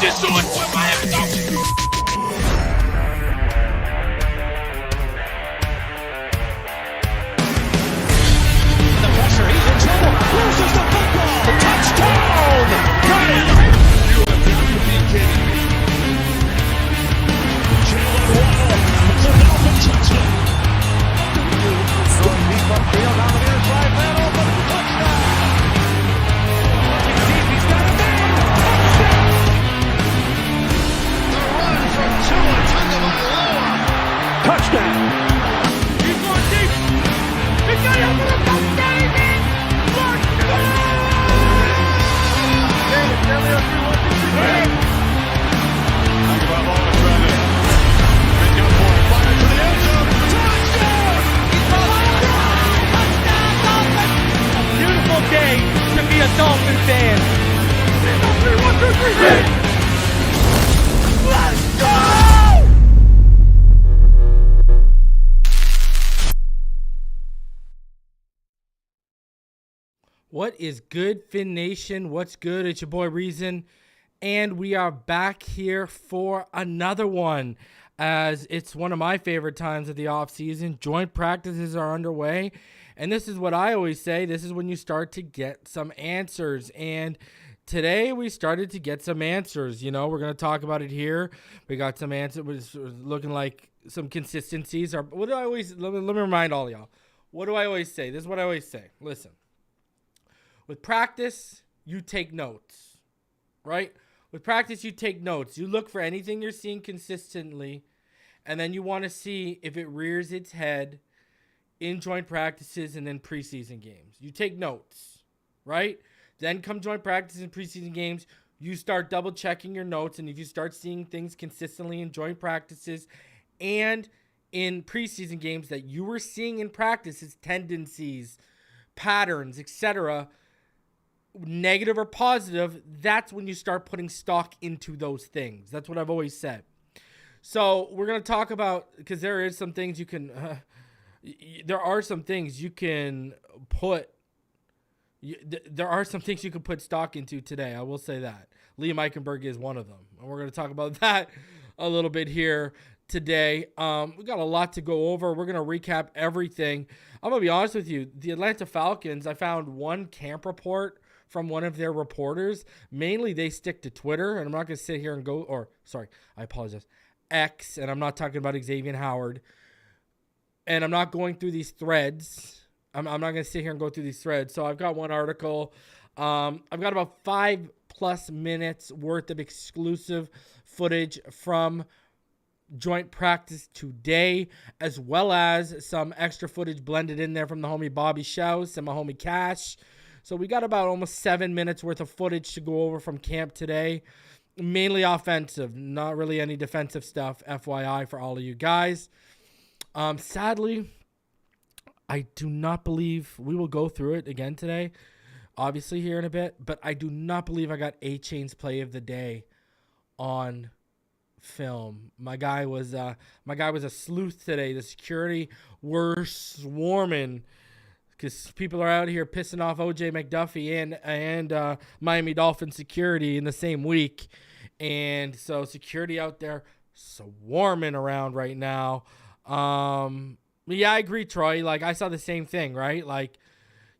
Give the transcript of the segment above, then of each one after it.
just doing with Miami Dolphins. The pressure, he's in trouble. Loses the football. Touchdown! Got it! You have got to be kidding me. Jalen Waddle. The Dolphin touchdown. Throwing deep upfield on the near side, man open, touchdown! Looking deep, he's got a man! Touchdown! The run from Tua Tagovailoa. Touchdown! He's going deep! He's got it for the touchdown! He's in! Touchdown! Tell me if you want to see it. Tagovailoa trying to make up for it. Fire to the end zone. Touchdown! Beautiful day to be a Dolphin fan. 1, 2, 3, let's go! What is good, Fin Nation? What's good? It's your boy Reason, and we are back here for another one, as it's one of my favorite times of the off season. Joint practices are underway, and this is what I always say. This is when you start to get some answers, and today we started to get some answers. You know, we're going to talk about it here. We got some answers. It's looking like some consistencies. What do I always, let me remind all y'all. What do I always say? This is what I always say. Listen. With practice, you take notes, right? With practice, you take notes. You look for anything you're seeing consistently, and then you want to see if it rears its head in joint practices and then preseason games. You take notes, right? Then come joint practices and preseason games, you start double checking your notes, and if you start seeing things consistently in joint practices and in preseason games that you were seeing in practices, tendencies, patterns, etc., negative or positive, that's when you start putting stock into those things. That's what I've always said. So we're going to talk about, because there are some things you can put stock into today. I will say that. Eichenberg is one of them. And we're going to talk about that a little bit here today. We got a lot to go over. We're going to recap everything. I'm going to be honest with you. The Atlanta Falcons, I found one camp report from one of their reporters. Mainly they stick to Twitter, and I'm not going to sit here and I apologize, X, and I'm not talking about Xavier Howard. And I'm not going through these threads. I'm not going to sit here and go through these threads. So I've got one article. I've got about 5+ minutes worth of exclusive footage from joint practice today, as well as some extra footage blended in there from the homie Bobby Shouse and my homie Cash. So we got about almost 7 minutes worth of footage to go over from camp today. Mainly offensive, not really any defensive stuff, FYI, for all of you guys. Sadly, I do not believe we will go through it again today, obviously here in a bit, but I do not believe I got Achane's play of the day on film. My guy was a sleuth today. The security were swarming because people are out here pissing off OJ McDuffie and Miami Dolphins security in the same week. And so security out there swarming around right now. Yeah, I agree, Troy. Like, I saw the same thing, right? Like,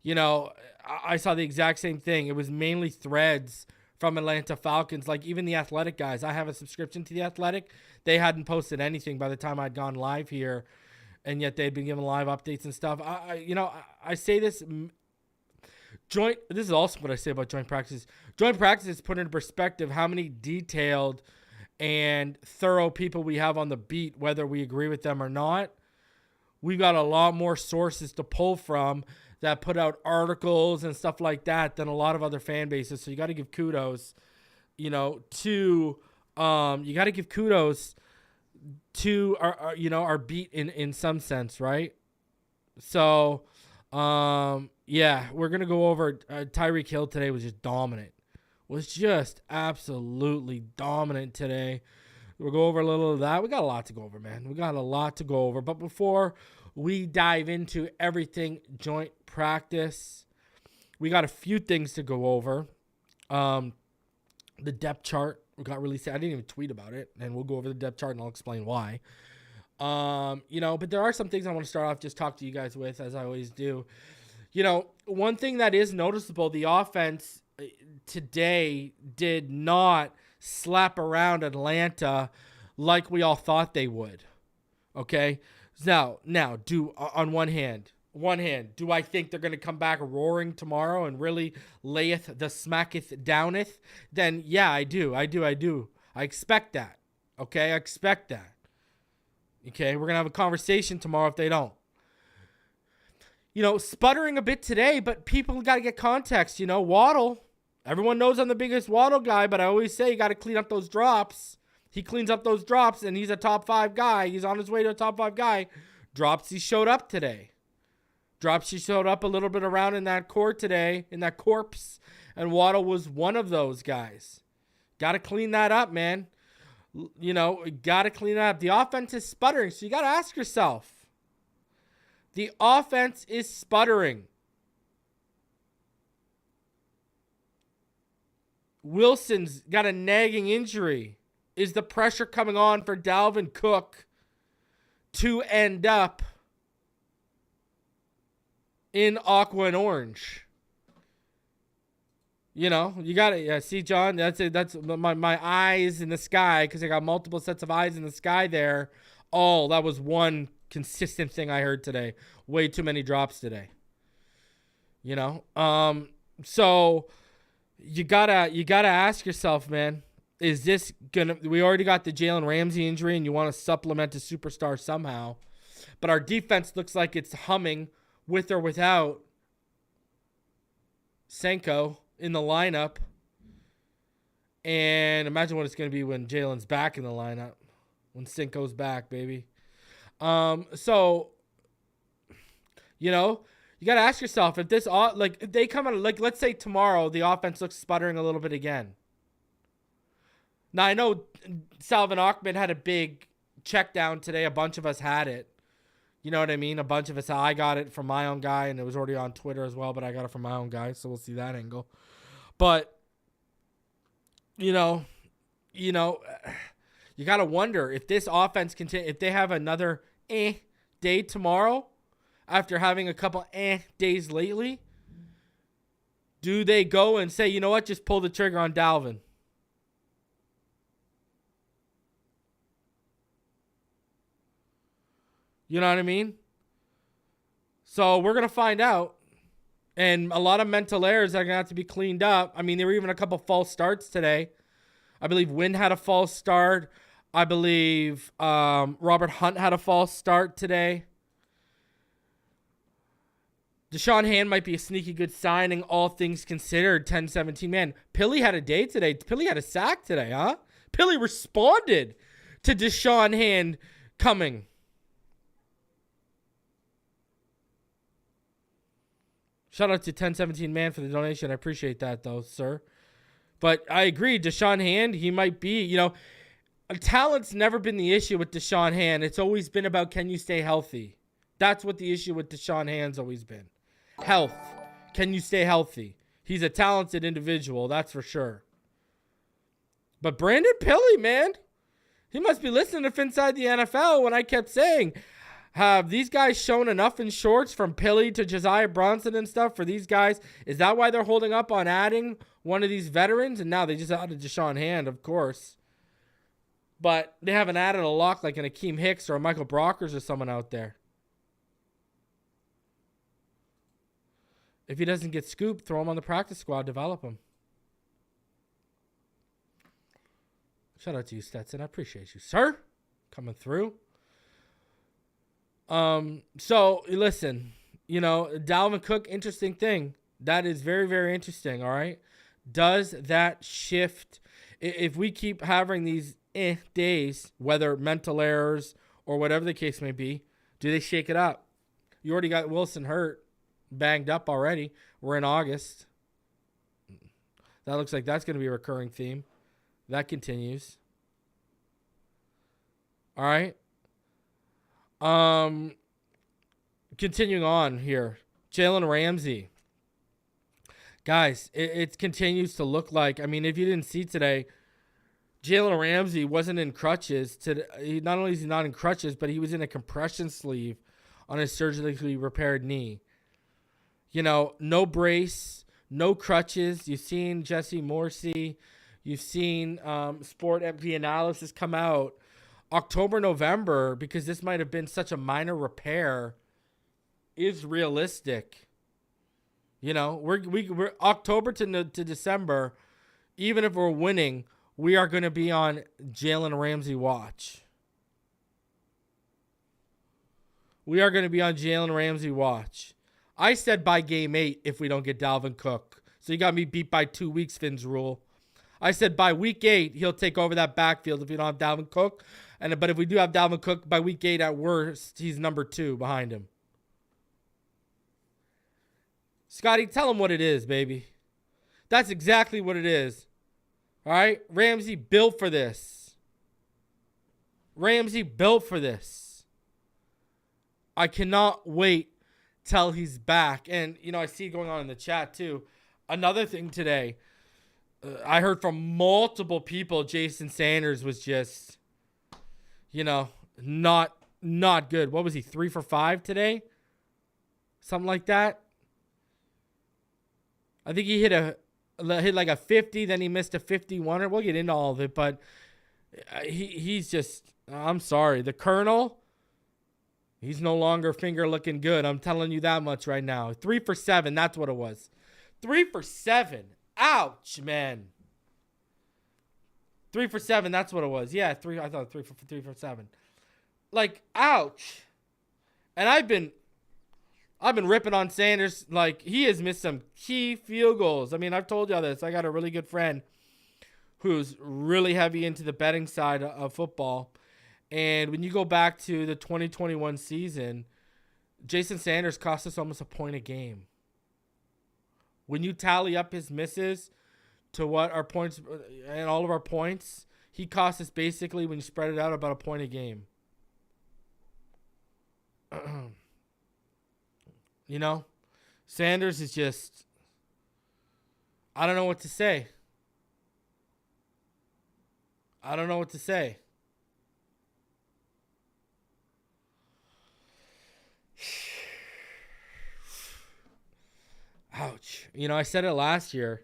you know, I saw the exact same thing. It was mainly threads from Atlanta Falcons. Like, even the Athletic guys. I have a subscription to the Athletic. They hadn't posted anything by the time I'd gone live here, and yet they'd been giving live updates and stuff. I say this. This is also what I say about joint practices. Joint practices put into perspective how many detailed and thorough people we have on the beat, whether we agree with them or not. We got a lot more sources to pull from that put out articles and stuff like that than a lot of other fan bases. So you got to give kudos, to our beat in some sense, right? So, yeah, we're going to go over Tyreek Hill today was just dominant. Was just absolutely dominant today. We'll go over a little of that. We got a lot to go over, man. We got a lot to go over. But before we dive into everything joint practice, we got a few things to go over. The depth chart. got really sad. I didn't even tweet about it, and we'll go over the depth chart and I'll explain why. But there are some things I want to start off, just talk to you guys with, as I always do. One thing that is noticeable, the offense today did not slap around Atlanta like we all thought they would. Okay? Now, on one hand, do I think they're going to come back roaring tomorrow and really layeth the smacketh downeth? Then, yeah, I do. I expect that. Okay? I expect that. Okay? We're going to have a conversation tomorrow if they don't. Sputtering a bit today, but people got to get context. Waddle. Everyone knows I'm the biggest Waddle guy, but I always say you got to clean up those drops. He cleans up those drops, and he's a top 5 guy. He's on his way to a top 5 guy. Drops, he showed up today. Drops, he showed up a little bit around in that court today, in that corpse, and Waddle was one of those guys. Got to clean that up, man. Got to clean that up. The offense is sputtering, so you got to ask yourself. The offense is sputtering. Wilson's got a nagging injury. Is the pressure coming on for Dalvin Cook to end up in aqua and orange? You got it. Yeah, see, John, that's it. That's my eyes in the sky, because I got multiple sets of eyes in the sky there. Oh, that was one consistent thing I heard today. Way too many drops today. So you gotta ask yourself, man, is this we already got the Jalen Ramsey injury and you want to supplement a superstar somehow, but our defense looks like it's humming with or without Senko in the lineup. And imagine what it's going to be when Jalen's back in the lineup, when Senko's back, baby. You got to ask yourself, if this, if they come out, let's say tomorrow the offense looks sputtering a little bit again. Now, I know Salvin Ahmed had a big check down today. A bunch of us had it. You know what I mean? A bunch of us, I got it from my own guy, and it was already on Twitter as well, but I got it from my own guy, so we'll see that angle. But, you got to wonder if this offense if they have another day tomorrow, after having a couple days lately, do they go and say, you know what, just pull the trigger on Dalvin? You know what I mean? So we're going to find out. And a lot of mental errors are going to have to be cleaned up. I mean, there were even a couple false starts today. I believe Wynn had a false start. I believe Robert Hunt had a false start today. Deshaun Hand might be a sneaky good signing, all things considered, 10-17. Man, Pili had a day today. Pili had a sack today, huh? Pili responded to Deshaun Hand coming. Shout out to 1017 Man for the donation. I appreciate that, though, sir. But I agree, Deshaun Hand, he might be, talent's never been the issue with Deshaun Hand. It's always been about, can you stay healthy? That's what the issue with Deshaun Hand's always been. Health. Can you stay healthy? He's a talented individual, that's for sure. But Brandon Pili, man, he must be listening to Phinside The NFL when I kept saying, have these guys shown enough in shorts from Pili to Josiah Bronson and stuff for these guys? Is that why they're holding up on adding one of these veterans? And now they just added Deshaun Hand, of course. But they haven't added a lock like an Akeem Hicks or a Michael Brockers or someone out there. If he doesn't get scooped, throw him on the practice squad, develop him. Shout out to you, Stetson. I appreciate you, sir. Coming through. So listen, Dalvin Cook, interesting thing. That is very, very interesting. All right. Does that shift if we keep having these days, whether mental errors or whatever the case may be, do they shake it up? You already got Wilson hurt, banged up already. We're in August. That looks like that's going to be a recurring theme. That continues. All right. Continuing on here, Jalen Ramsey. Guys, it continues to look like, I mean, if you didn't see today, Jalen Ramsey wasn't in crutches. Not only is he not in crutches, but he was in a compression sleeve on his surgically repaired knee. No brace, no crutches. You've seen Jesse Morsey. You've seen Sport MP analysis come out October, November, because this might have been such a minor repair, is realistic. We're October to December. Even if we're winning, we are going to be on Jalen Ramsey watch. We are going to be on Jalen Ramsey watch. I said by game 8 if we don't get Dalvin Cook. So you got me beat by 2 weeks, Finn's rule. I said by week 8, he'll take over that backfield if we don't have Dalvin Cook. But if we do have Dalvin Cook, by week 8 at worst, he's number 2 behind him. Scotty, tell him what it is, baby. That's exactly what it is. All right? Ramsey built for this. Ramsey built for this. I cannot wait till he's back. And, I see it going on in the chat, too. Another thing today, I heard from multiple people Jason Sanders was just, not good. What was he, 3 for 5 today? Something like that. I think he hit like a 50, then he missed a 51. We'll get into all of it, but he's just, I'm sorry. The Colonel, he's no longer finger looking good. I'm telling you that much right now. 3 for 7, that's what it was. 3 for 7. Ouch, man. 3 for 7, that's what it was. Yeah, 3. I thought 3 for 7. Like, ouch. And I've been ripping on Sanders. Like, he has missed some key field goals. I mean, I've told y'all this. I got a really good friend who's really heavy into the betting side of football. And when you go back to the 2021 season, Jason Sanders cost us almost a point a game. When you tally up his misses to what our points and all of our points, he cost us basically, when you spread it out, about a point a game. Sanders is just, I don't know what to say. Ouch. I said it last year,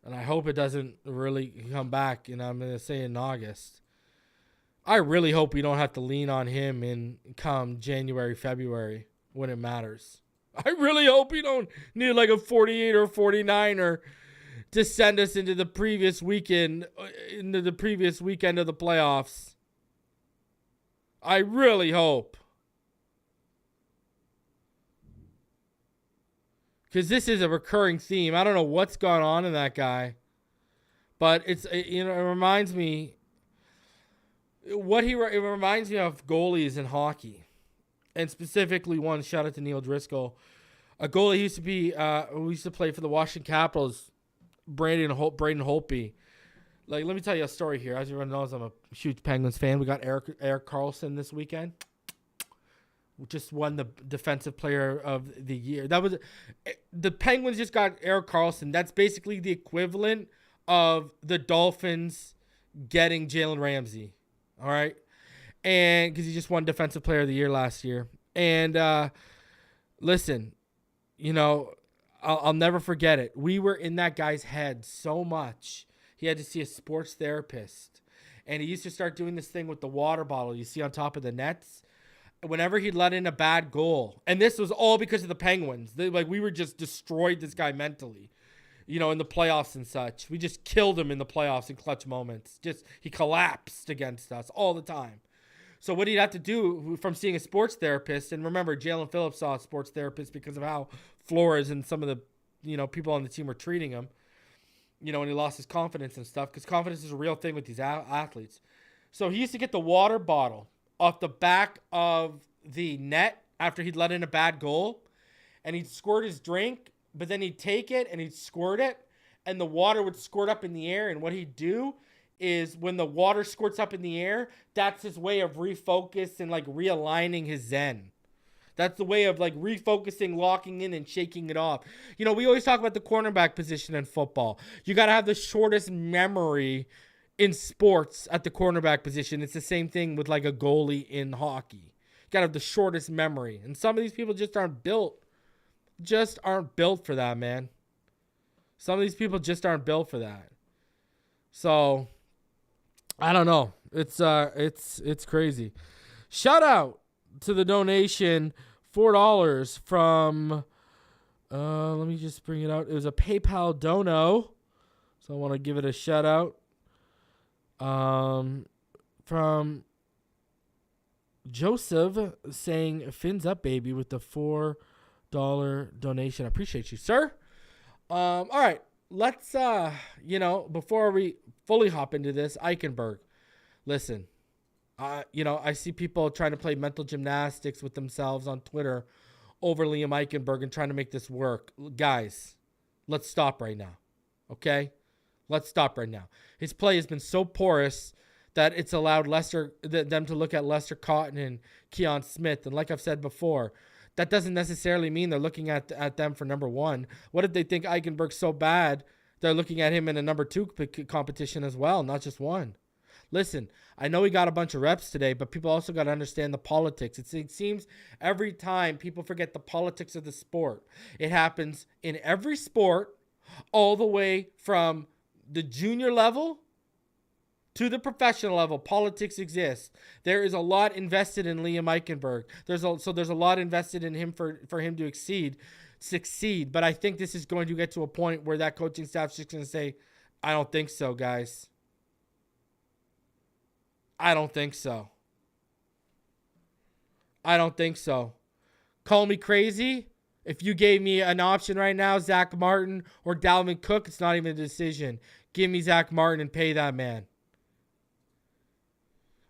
and I hope it doesn't really come back, and I'm going to say in August. I really hope we don't have to lean on him in come January, February when it matters. I really hope we don't need like a 48 or 49er to send us into the previous weekend of the playoffs. I really hope. Because this is a recurring theme. I don't know what's gone on in that guy. But it reminds me. It reminds me of goalies in hockey. And specifically one, shout out to Neil Driscoll. A goalie who used to play for the Washington Capitals, Braden Holtby. Like, let me tell you a story here. As everyone knows, I'm a huge Penguins fan. We got Erik Karlsson this weekend. Just won the defensive player of the year. The Penguins just got Erik Karlsson. That's basically the equivalent of the Dolphins getting Jalen Ramsey. All right. And because he just won defensive player of the year last year. And listen, I'll never forget it. We were in that guy's head so much. He had to see a sports therapist. And he used to start doing this thing with the water bottle you see on top of the nets. Whenever he'd let in a bad goal, and this was all because of the Penguins. We were just destroyed this guy mentally, in the playoffs and such. We just killed him in the playoffs in clutch moments. He collapsed against us all the time. So what he'd have to do from seeing a sports therapist, and remember, Jalen Phillips saw a sports therapist because of how Flores and some of the people on the team were treating him. When he lost his confidence and stuff, because confidence is a real thing with these athletes. So he used to get the water bottle off the back of the net after he'd let in a bad goal, and he'd squirt his drink, but then he'd take it and he'd squirt it, and the water would squirt up in the air. And what he'd do is, when the water squirts up in the air, that's his way of refocus and realigning his zen. That's the way of refocusing, locking in, and shaking it off. We always talk about the cornerback position in football. You got to have the shortest memory in sports at the cornerback position. It's the same thing with like a goalie in hockey. You got to have the shortest memory. And some of these people just aren't built for that, man. Some of these people just aren't built for that. So I don't know. It's crazy. Shout out to the donation, $4 from let me just bring it out. It was a PayPal dono. So I want to give it a shout out. From Joseph saying fins up baby with the $4 donation. I appreciate you, sir. All right, let's before we fully hop into this, Eichenberg. Listen, I see people trying to play mental gymnastics with themselves on Twitter over Liam Eichenberg and trying to make this work. Guys, let's stop right now. Okay? Let's stop right now. His play has been so porous that it's allowed them to look at Lester Cotton and Keon Smith. And like I've said before, that doesn't necessarily mean they're looking at them for number one. What if they think Eichenberg's so bad, they're looking at him in a number two competition as well, not just one? Listen, I know he got a bunch of reps today, but people also got to understand the politics. It seems every time people forget the politics of the sport. It happens in every sport, all the way from the junior level to the professional level. Politics exists. There is a lot invested in Liam Eichenberg. There's a lot invested in him for him to succeed. But I think this is going to get to a point where that coaching staff's just going to say, I don't think so, guys. I don't think so. I don't think so. Call me crazy. If you gave me an option right now, Zach Martin or Dalvin Cook, it's not even a decision. Give me Zach Martin and pay that man.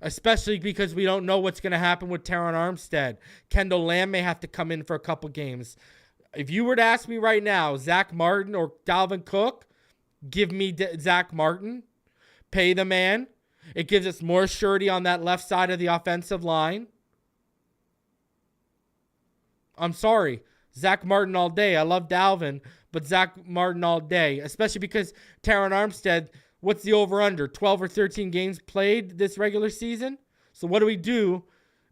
Especially because we don't know what's going to happen with Teron Armstead. Kendall Lamb may have to come in for a couple games. If you were to ask me right now, Zach Martin or Dalvin Cook, give me Zach Martin. Pay the man. It gives us more surety on that left side of the offensive line. I'm sorry. Zach Martin all day. I love Dalvin, but Zach Martin all day. Especially because Teron Armstead, what's the over-under? 12 or 13 games played this regular season? So what do we do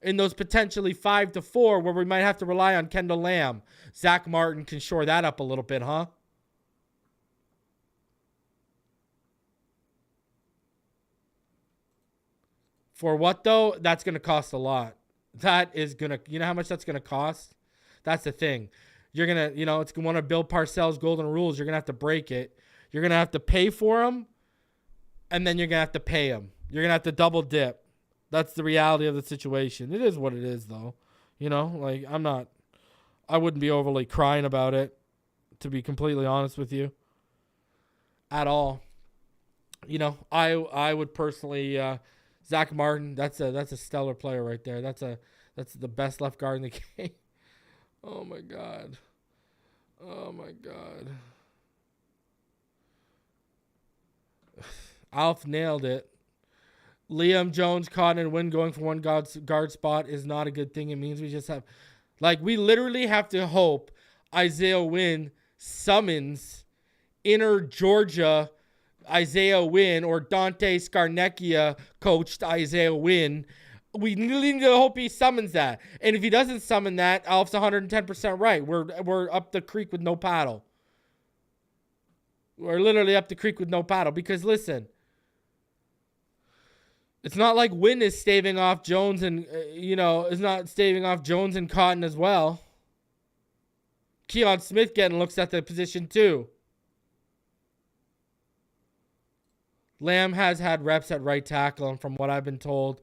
in those potentially 5 to 4 where we might have to rely on Kendall Lamb? Zach Martin can shore that up a little bit, huh? For what, though? That's going to cost a lot. That is going to... You know how much that's going to cost? That's the thing. You're going to... it's one of Bill Parcells' golden rules. You're going to have to break it. You're going to have to pay for them, and then you're going to have to pay them. You're going to have to double dip. That's the reality of the situation. It is what it is, though. I wouldn't be overly crying about it, to be completely honest with you. At all. I would personally... Zach Martin, that's a stellar player right there. That's the best left guard in the game. Oh my god. Alf nailed it. Liam, Jones, Cotton, and Wynn going for one guard spot is not a good thing. It means we just have, we literally have to hope Isaiah Wynn summons inner Georgia Isaiah Wynn or Dante Scarnecchia coached Isaiah Wynn. We need to hope he summons that. And if he doesn't summon that, Alf's 110% right. We're up the creek with no paddle. We're literally up the creek with no paddle. Because listen, it's not like Wynn is staving off Jones and is not staving off Jones and Cotton as well. Keon Smith getting looks at the position too. Lamb has had reps at right tackle, and from what I've been told,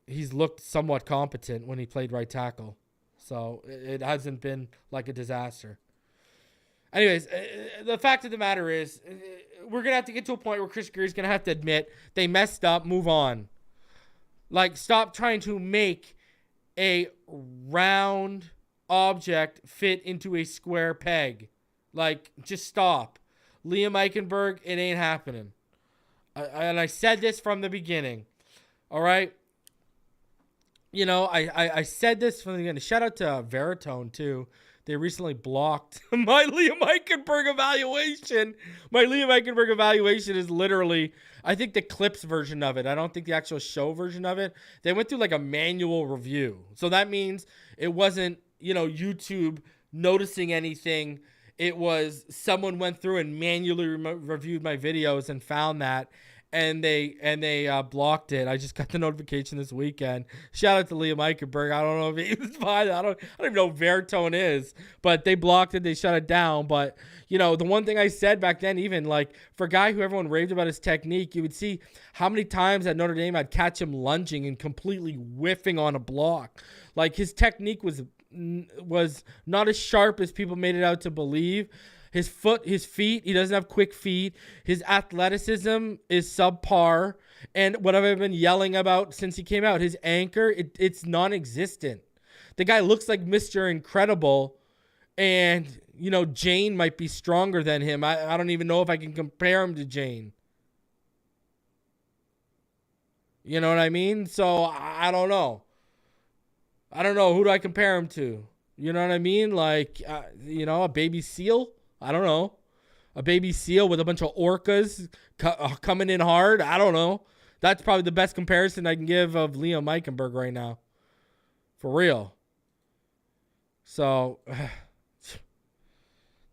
he's looked somewhat competent when he played right tackle. So it hasn't been like a disaster. Anyways, the fact of the matter is, we're going to have to get to a point where Chris Grier's going to have to admit they messed up, move on. Stop trying to make a round object fit into a square peg. Just stop. Liam Eichenberg, it ain't happening. I said this from the beginning. All right? I said this from the beginning. Shout out to Veritone, too. they recently blocked my Liam Eichenberg evaluation. My Liam Eichenberg evaluation is literally, I think, the clips version of it. I don't think the actual show version of it. They went through like a manual review. So that means it wasn't, YouTube noticing anything. It was someone went through and manually reviewed my videos and found that. And they blocked it. I just got the notification this weekend. Shout out to Liam Eichenberg. I don't know if he was fine. I don't even know what Veritone is, but they blocked it. They shut it down. But the one thing I said back then, even like for a guy who everyone raved about his technique, you would see how many times at Notre Dame I'd catch him lunging and completely whiffing on a block. Like his technique was not as sharp as people made it out to believe. His feet, he doesn't have quick feet. His athleticism is subpar. And what I've been yelling about since he came out, his anchor, it's non-existent. The guy looks like Mr. Incredible. And, Jane might be stronger than him. I don't even know if I can compare him to Jane. You know what I mean? So, I don't know. Who do I compare him to? You know what I mean? Like, a baby seal? I don't know. A baby seal with a bunch of orcas coming in hard? I don't know. That's probably the best comparison I can give of Liam Eichenberg right now. For real. So,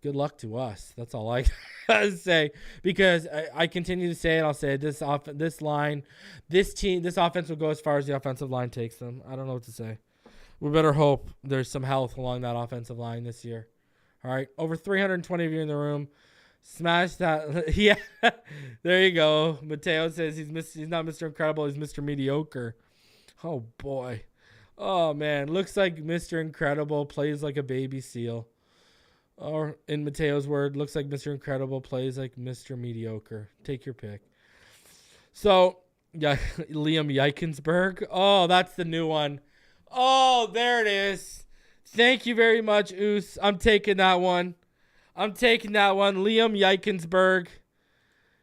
good luck to us. That's all I gotta say. Because I continue to say it. I'll say it. This offense will go as far as the offensive line takes them. I don't know what to say. We better hope there's some health along that offensive line this year. All right, over 320 of you in the room. Smash that. Yeah, there you go. Mateo says he's not Mr. Incredible. He's Mr. Mediocre. Oh, boy. Oh, man. Looks like Mr. Incredible plays like a baby seal. Or, in Mateo's word, looks like Mr. Incredible plays like Mr. Mediocre. Take your pick. So, yeah, Liam Eichenberg. Oh, that's the new one. Oh, there it is. Thank you very much, Oos. I'm taking that one. Liam Eichenberg.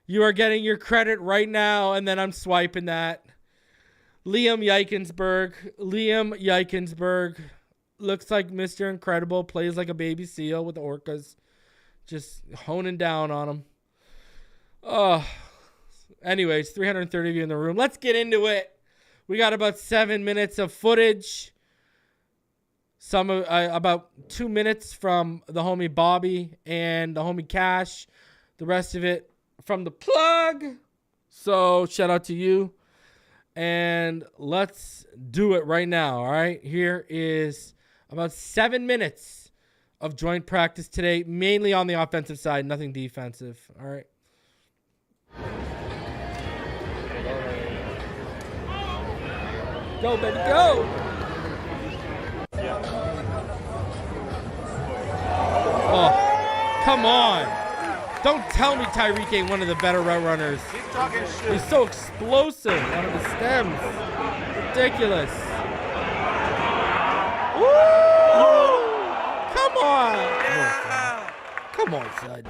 You are getting your credit right now, and then I'm swiping that. Liam Eichenberg. Looks like Mr. Incredible. Plays like a baby seal with the orcas. Just honing down on him. Oh. Anyways, 330 of you in the room. Let's get into it. We got about 7 minutes of footage. About 2 minutes from the homie Bobby and the homie Cash. The rest of it from the plug. So shout out to you. And let's do it right now. All right. Here is about 7 minutes of joint practice today, mainly on the offensive side, nothing defensive. All right. Go, baby, go. Oh, come on. Don't tell me Tyreek ain't one of the better route runners. He's so explosive out of the stems. Ridiculous. Woo! Come on. Come on, son.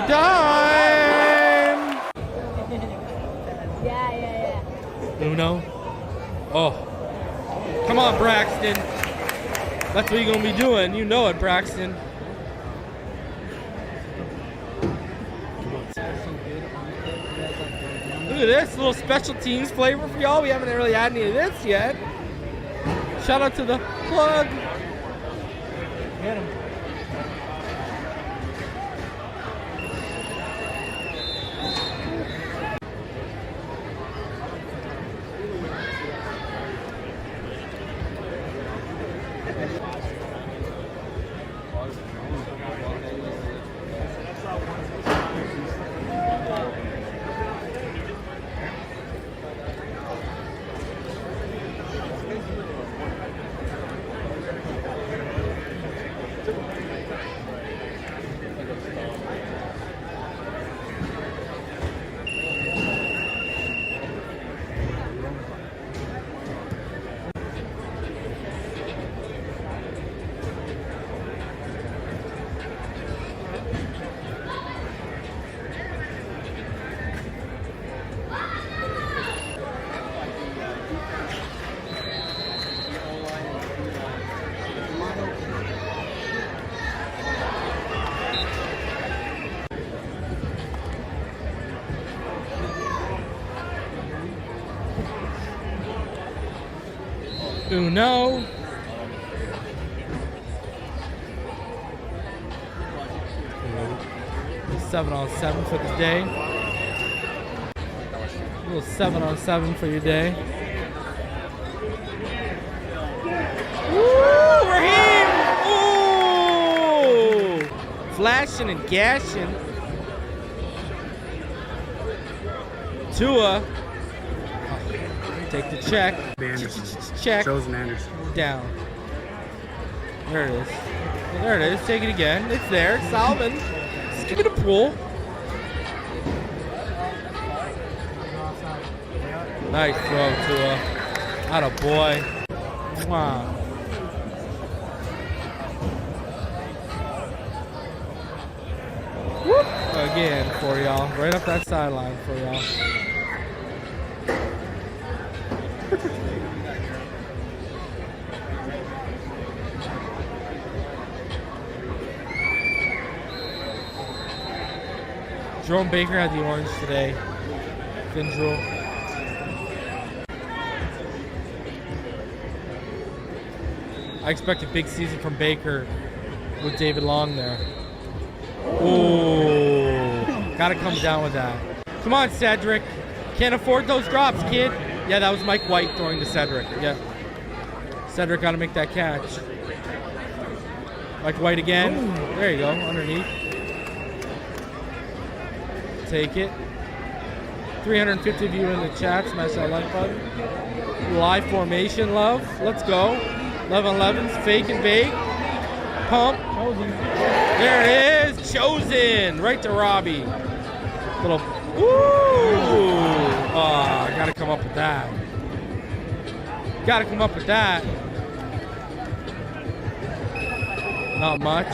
Dime. Yeah. Uno. Oh. Come on, Braxton. That's what you're going to be doing. You know it, Braxton. Look at this little special teams flavor for y'all. We haven't really had any of this yet. Shout out to the plug. Get him. Uno. A 7-on-7 for the day. A little 7-on-7 for your day. Woo! Raheem! Ooh! Flashing and gashing. Tua. Take the check. Check. Chosen Anderson. Down. There it is. There it is. Take it again. It's there. Salvin. Just give it a pull. Nice throw, Tua. Atta boy. Wow. Whoop. Again for y'all. Right up that sideline for y'all. Jerome Baker had the orange today. Findrel. I expect a big season from Baker with David Long there. Ooh. Gotta come down with that. Come on, Cedric. Can't afford those drops, kid. Yeah, that was Mike White throwing to Cedric. Yeah. Cedric gotta make that catch. Mike White again. Ooh. There you go, underneath. Take it. 350 of you in the chat. Smash that like button. Live formation, love. Let's go. 11-11s. Fake and bake. Pump. There it is. Chosen. Right to Robbie. Little. Ooh. Oh, gotta come up with that. Gotta come up with that. Not much.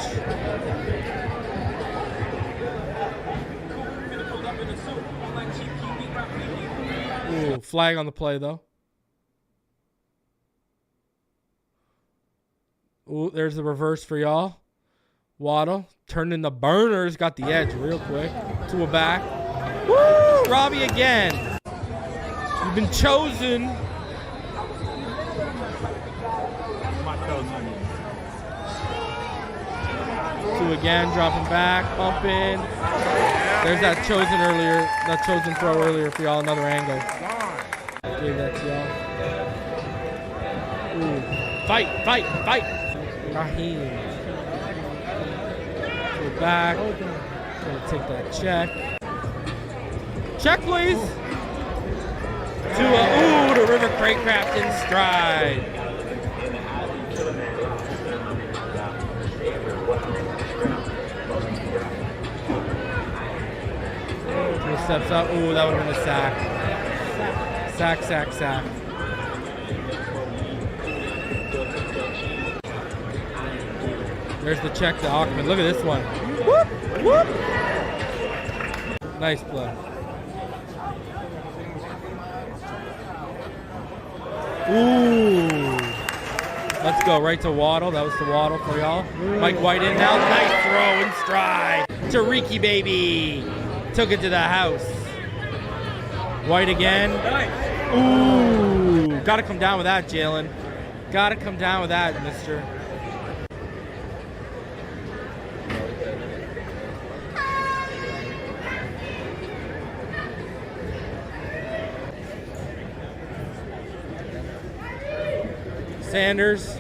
Ooh, flag on the play, though. Ooh, there's the reverse for y'all. Waddle. Turned in the burners. Got the edge real quick. To a back. Woo! Robbie again. You've been chosen. Two again. Dropping back. Bumping. There's that chosen earlier. That chosen throw earlier for y'all. Another angle. Gave that to y'all. Ooh. Fight, fight, fight. Raheem. Go back. Gonna take that check. Check, please. To the River Craycraft in stride. Two steps up. Ooh, that would have been a sack. Sack, sack, sack. There's the check to Achane. Look at this one. Whoop, whoop. Nice play. Ooh. Let's go right to Waddle. That was the Waddle for y'all. Mike White in now. Nice throw in stride. Tyreek, baby. Took it to the house. White again. Ooh. Gotta come down with that, Jalen. Gotta come down with that, mister. Sanders.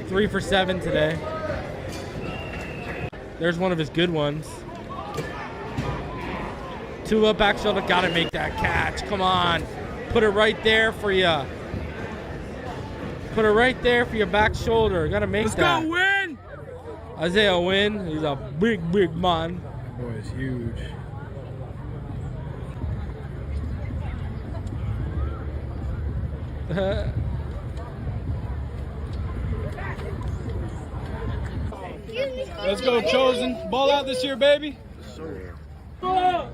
3 for 7 today. There's one of his good ones. Tua back shoulder. Gotta make that catch. Come on. Put it right there for you. Put it right there for your back shoulder. Gotta make that. Let's go, Win! Isaiah Wynn. He's a big, big man. That boy is huge. Let's go, Chosen. Ball out this year, baby. Yo,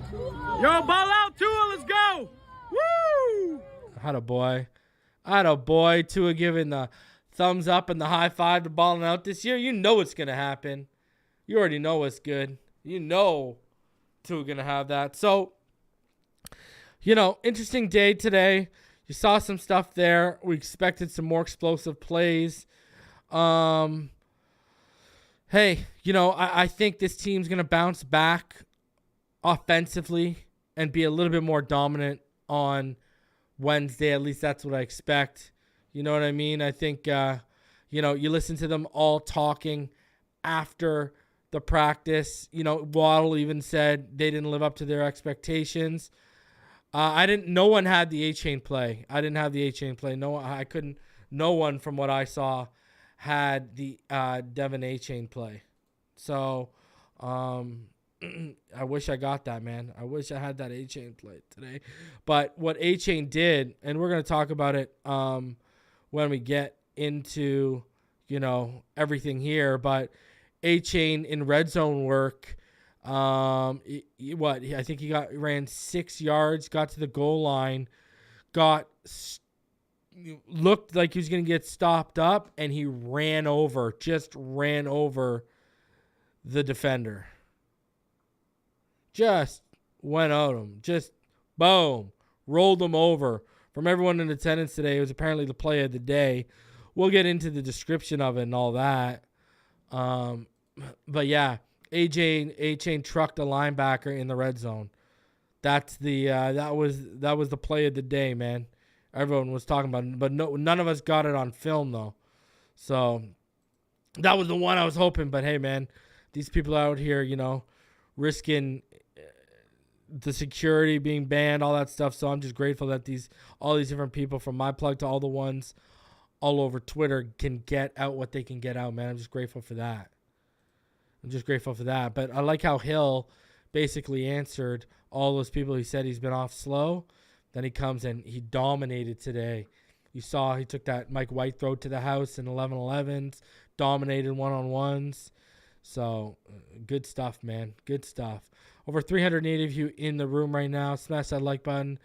ball out, Tua. Let's go. Woo! Had a boy. Had a boy. Tua giving the thumbs up and the high five to balling out this year. You know what's going to happen. You already know what's good. You know Tua going to have that. So, you know, interesting day today. you saw some stuff there. We expected some more explosive plays. Hey, I think this team's going to bounce back offensively and be a little bit more dominant on Wednesday. At least that's what I expect. You know what I mean? I think, you listen to them all talking after the practice. Waddle even said they didn't live up to their expectations. No one had the Achane play. I didn't have the Achane play. No, I couldn't. No one from what I saw had the Devin Achane play. So, I wish I got that, man. I wish I had that Achane play today. But what Achane did, and we're going to talk about it when we get into, everything here. But Achane in red zone work, I think he ran 6 yards, got to the goal line, looked like he was going to get stopped up, and he ran over the defender. Just went at him. Just boom. Rolled him over. From everyone in attendance today, it was apparently the play of the day. We'll get into the description of it and all that. But yeah, Achane trucked a linebacker in the red zone. That's that was the play of the day, man. Everyone was talking about it, but none of us got it on film though. So that was the one I was hoping. But hey, man, these people out here, risking the security being banned, all that stuff. So I'm just grateful that all these different people, from my plug to all the ones all over Twitter, can get out what they can get out, man. I'm just grateful for that. But I like how Hill basically answered all those people. He said he's been off slow. Then he comes and he dominated today. You saw he took that Mike White throw to the house in 11-11s, dominated one-on-ones. So good stuff, man. Good stuff. Over 380 of you in the room right now. Smash that like button.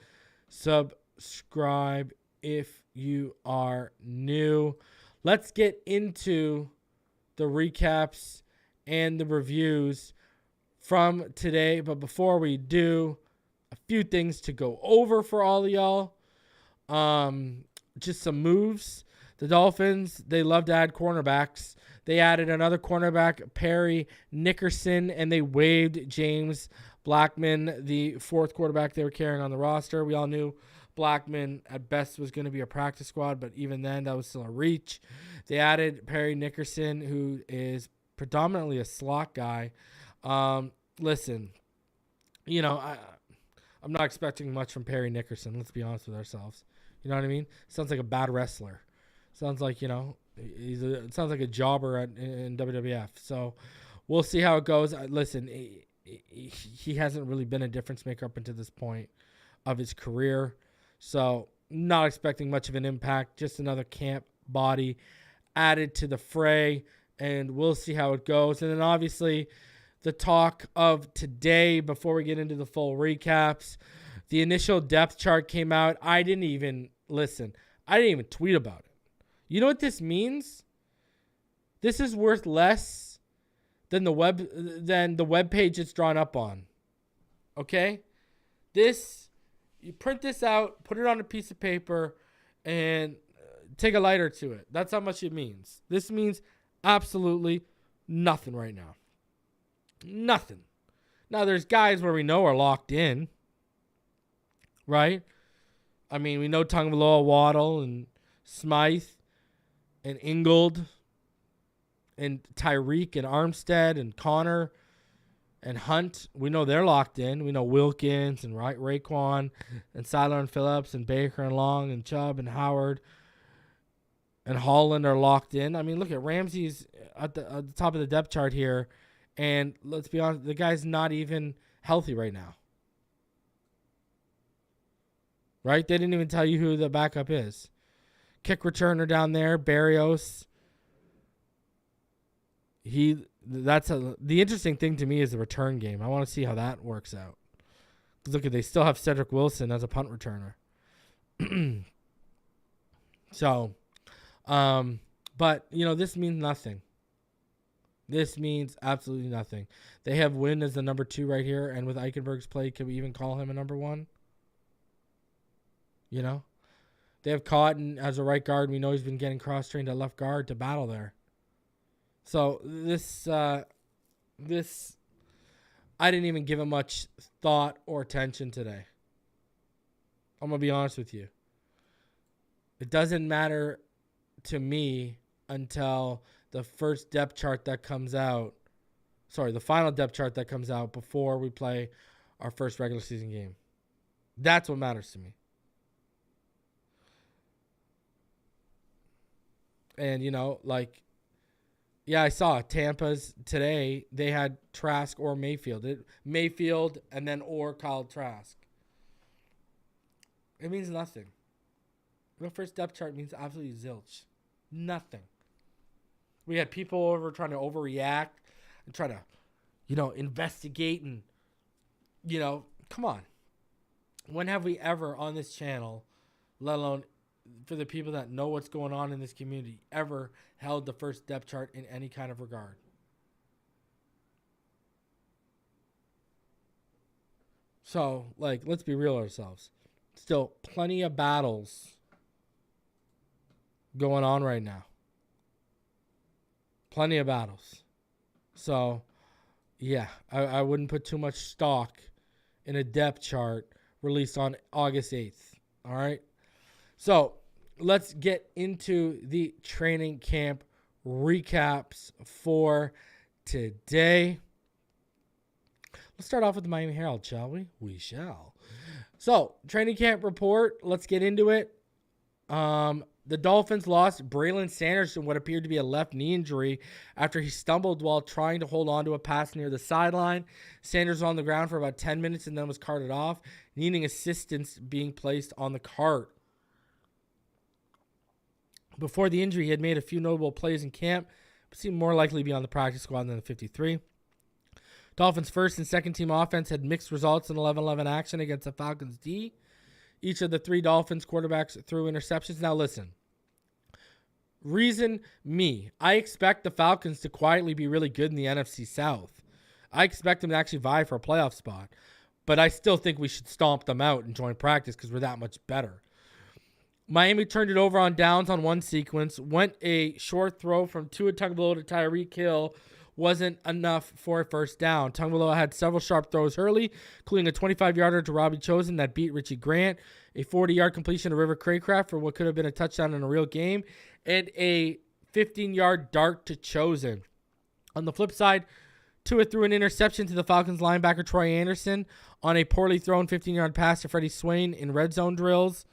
Subscribe if you are new. Let's get into the recaps and the reviews from today. But before we do, a few things to go over for all of y'all. Just some moves. The Dolphins, they love to add cornerbacks. They added another cornerback, Perry Nickerson, and they waived James Blackman, the fourth quarterback they were carrying on the roster. We all knew Blackman at best was going to be a practice squad, but even then, that was still a reach. They added Perry Nickerson, who is predominantly a slot guy. Listen, I'm not expecting much from Perry Nickerson. Let's be honest with ourselves. You know what I mean? Sounds like a bad wrestler. Sounds like, it sounds like a jobber in WWF. So we'll see how it goes. Listen, he hasn't really been a difference maker up until this point of his career. So not expecting much of an impact. Just another camp body added to the fray. And we'll see how it goes. And then obviously the talk of today, before we get into the full recaps, the initial depth chart came out. I didn't even tweet about it. You know what this means? This is worth less than the web page it's drawn up on. Okay? You print this out, put it on a piece of paper, and take a lighter to it. That's how much it means. This means absolutely nothing right now. Nothing. Now, there's guys where we know are locked in, right? I mean, we know Tagovailoa, Waddle, and Smythe, and Ingold, and Tyreek, and Armstead, and Connor, and Hunt. We know they're locked in. We know Wilkins, and Raekwon, and Siler, and Phillips, and Baker, and Long, and Chubb, and Howard, and Holland are locked in. I mean, look at Ramsey's at the top of the depth chart here. And let's be honest, the guy's not even healthy right now. Right? They didn't even tell you who the backup is. Kick returner down there, Barrios. The interesting thing to me is the return game. I want to see how that works out. Look, they still have Cedric Wilson as a punt returner. So, but this means nothing. This means absolutely nothing. They have Wynn as the number 2 right here, and with Eichenberg's play, can we even call him a number 1? They have Cotton as a right guard. We know he's been getting cross-trained at left guard to battle there. So this, I didn't even give him much thought or attention today. I'm going to be honest with you. It doesn't matter to me until the first depth chart that comes out. Sorry, the final depth chart that comes out before we play our first regular season game. That's what matters to me. And, you know, like, yeah, I saw Tampa's today. They had Trask or Mayfield. Mayfield and then or Kyle Trask. It means nothing. The first depth chart means absolutely zilch. Nothing. We had people over trying to overreact and try to, you know, investigate and, you know, come on. When have we ever on this channel, let alone for the people that know what's going on in this community, ever held the first depth chart in any kind of regard? So, like, let's be real ourselves. Still plenty of battles going on right now. Plenty of battles. So, yeah, I wouldn't put too much stock in a depth chart released on August 8th. All right? So, let's get into the training camp recaps for today. Let's start off with the Miami Herald, shall we? We shall. So, training camp report. Let's get into it. The Dolphins lost Braylon Sanders in what appeared to be a left knee injury after he stumbled while trying to hold on to a pass near the sideline. Sanders was on the ground for about 10 minutes and then was carted off, needing assistance being placed on the cart. Before the injury, he had made a few notable plays in camp, but seemed more likely to be on the practice squad than the 53. Dolphins' first and second team offense had mixed results in 11-11 action against the Falcons D. Each of the three Dolphins quarterbacks threw interceptions. Now listen, I expect the Falcons to quietly be really good in the NFC South. I expect them to actually vie for a playoff spot, but I still think we should stomp them out and join practice because we're that much better. Miami turned it over on downs on one sequence, went a short throw from Tua Tagovailoa to Tyreek Hill, wasn't enough for a first down. Tagovailoa had several sharp throws early, including a 25-yarder to Robbie Chosen that beat Richie Grant, a 40-yard completion to River Craycraft for what could have been a touchdown in a real game, and a 15-yard dart to Chosen. On the flip side, Tua threw an interception to the Falcons linebacker Troy Anderson on a poorly thrown 15-yard pass to Freddie Swain in red zone drills.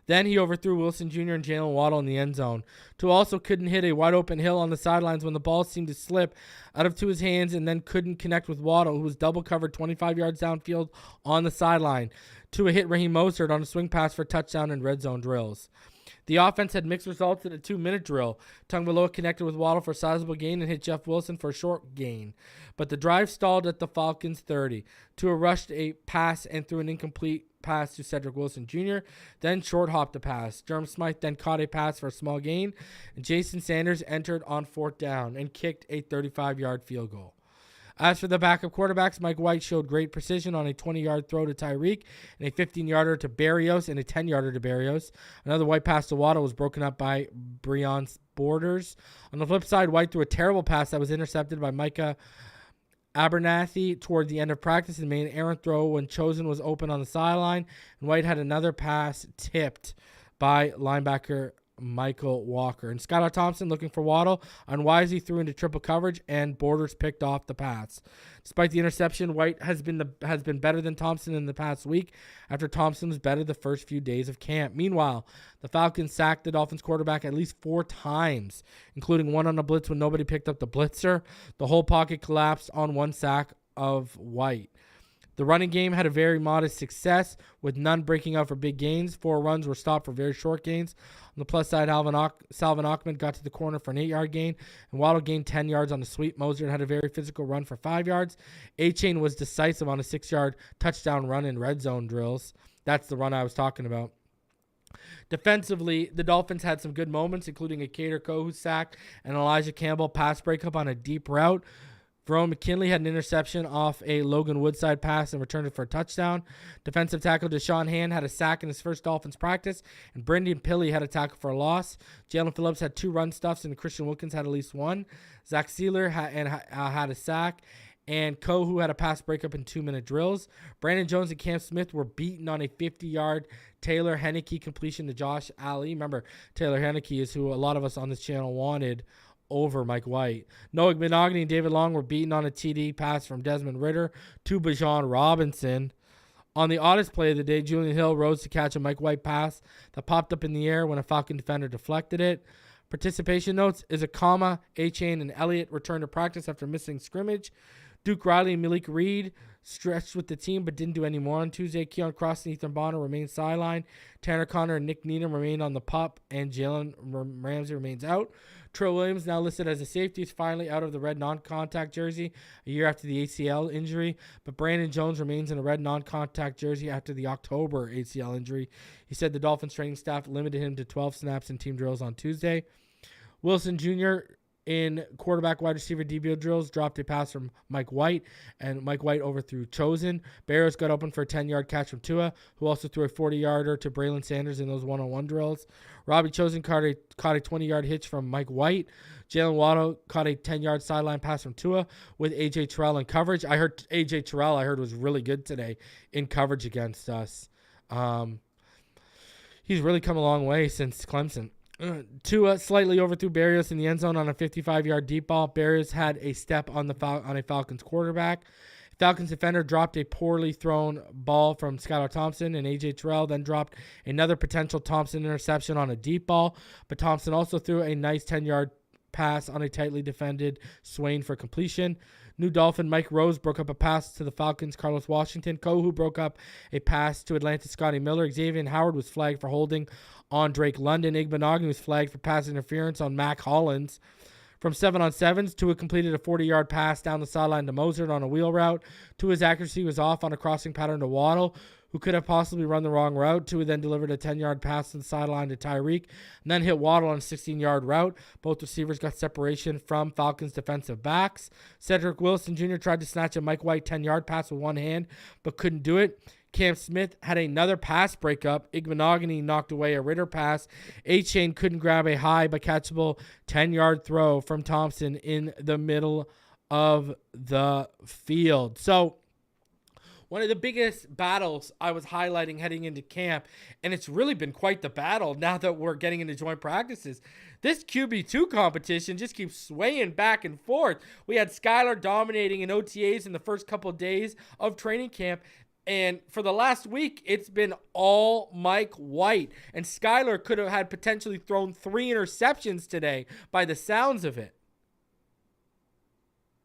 Then he overthrew Wilson Jr. and Jalen Waddle in the end zone. Tua also couldn't hit a wide-open Hill on the sidelines when the ball seemed to slip out of Tua's hands and then couldn't connect with Waddle, who was double-covered 25 yards downfield on the sideline. Tua hit Raheem Mostert on a swing pass for a touchdown in red zone drills. The offense had mixed results in a 2-minute drill. Tagovailoa connected with Waddle for a sizable gain and hit Jeff Wilson for a short gain. But the drive stalled at the Falcons' 30. Tua rushed a pass and threw an incomplete pass to Cedric Wilson Jr., then short-hopped a pass. Jerome Smythe then caught a pass for a small gain, and Jason Sanders entered on fourth down and kicked a 35-yard field goal. As for the backup quarterbacks, Mike White showed great precision on a 20-yard throw to Tyreek and a 15-yarder to Berrios and a 10-yarder to Berrios. Another White pass to Waddle was broken up by Breon Borders. On the flip side, White threw a terrible pass that was intercepted by Micah Abernathy toward the end of practice and made an errant throw when Chosen was open on the sideline. And White had another pass tipped by linebacker Michael Walker. And Skylar Thompson, looking for Waddle, unwisely threw into triple coverage, and Borders picked off the pass. Despite the interception, White has been better than Thompson in the past week after Thompson was better the first few days of camp. Meanwhile, the Falcons sacked the Dolphins quarterback at least 4 times, including one on a blitz when nobody picked up the blitzer. The whole pocket collapsed on one sack of White. The running game had a very modest success, with none breaking out for big gains. 4 runs were stopped for very short gains. On the plus side, Salvin Ahmed got to the corner for an 8-yard gain, and Waddle gained 10 yards on the sweep. Mostert had a very physical run for 5 yards. Achane was decisive on a 6-yard touchdown run in red zone drills. That's the run I was talking about. Defensively, the Dolphins had some good moments, including a Kader Kohou sack and Elijah Campbell pass breakup on a deep route. Verone McKinley had an interception off a Logan Woodside pass and returned it for a touchdown. Defensive tackle Deshaun Hand had a sack in his first Dolphins practice, and Brendan Pili had a tackle for a loss. Jalen Phillips had 2 run stuffs, and Christian Wilkins had at least 1. Zach Sealer had a sack, and Kohu had a pass breakup in 2-minute drills. Brandon Jones and Cam Smith were beaten on a 50-yard Taylor Henneke completion to Josh Alley. Remember, Taylor Henneke is who a lot of us on this channel wanted over Mike White. Noah Benogany and David Long were beaten on a TD pass from Desmond Ridder to Bijan Robinson. On the oddest play of the day, Julian Hill rose to catch a Mike White pass that popped up in the air when a Falcon defender deflected it. Participation notes is Achane and Elliott returned to practice after missing scrimmage. Duke Riley and Malik Reed stretched with the team but didn't do any more on Tuesday. Keon Cross and Ethan Bonner remained sidelined. Tanner Connor and Nick Needham remained on the pup, and Jalen Ramsey remains out. Trey Williams, now listed as a safety, is finally out of the red non-contact jersey a year after the ACL injury, but Brandon Jones remains in a red non-contact jersey after the October ACL injury. He said the Dolphins training staff limited him to 12 snaps in team drills on Tuesday. Wilson Jr. in quarterback wide receiver DBO drills dropped a pass from Mike White, and Mike White overthrew Chosen. Barrows got open for a 10-yard catch from Tua, who also threw a 40-yarder to Braylon Sanders in those one-on-one drills. Robbie Chosen caught a 20-yard hitch from Mike White. Jalen Waddle caught a 10-yard sideline pass from Tua with A.J. Terrell in coverage. I heard A.J. Terrell was really good today in coverage against us. He's really come a long way since Clemson. Tua slightly overthrew Barrios in the end zone on a 55-yard deep ball. Barrios had a step on a Falcons quarterback. Falcons defender dropped a poorly thrown ball from Skylar Thompson, and A.J. Terrell then dropped another potential Thompson interception on a deep ball, but Thompson also threw a nice 10-yard pass on a tightly defended Swain for completion. New Dolphin Mike Rose broke up a pass to the Falcons' Carlos Washington. Kohu broke up a pass to Atlanta Scotty Miller. Xavier Howard was flagged for holding on Drake London. Igbenogany was flagged for pass interference on Mac Hollins. From 7-on-7s, Tua completed a 40-yard pass down the sideline to Mozart on a wheel route. Tua's accuracy was off on a crossing pattern to Waddle, who could have possibly run the wrong route. Tua then delivered a 10-yard pass to the sideline to Tyreek, and then hit Waddle on a 16-yard route. Both receivers got separation from Falcons defensive backs. Cedric Wilson Jr. tried to snatch a Mike White 10-yard pass with one hand, but couldn't do it. Cam Smith had another pass breakup. Igbenogany knocked away a Ridder pass. Achane couldn't grab a high but catchable 10-yard throw from Thompson in the middle of the field. So one of the biggest battles I was highlighting heading into camp, and it's really been quite the battle now that we're getting into joint practices. This QB2 competition just keeps swaying back and forth. We had Skylar dominating in OTAs in the first couple of days of training camp. And for the last week, it's been all Mike White. And Skylar could have had potentially thrown 3 interceptions today by the sounds of it.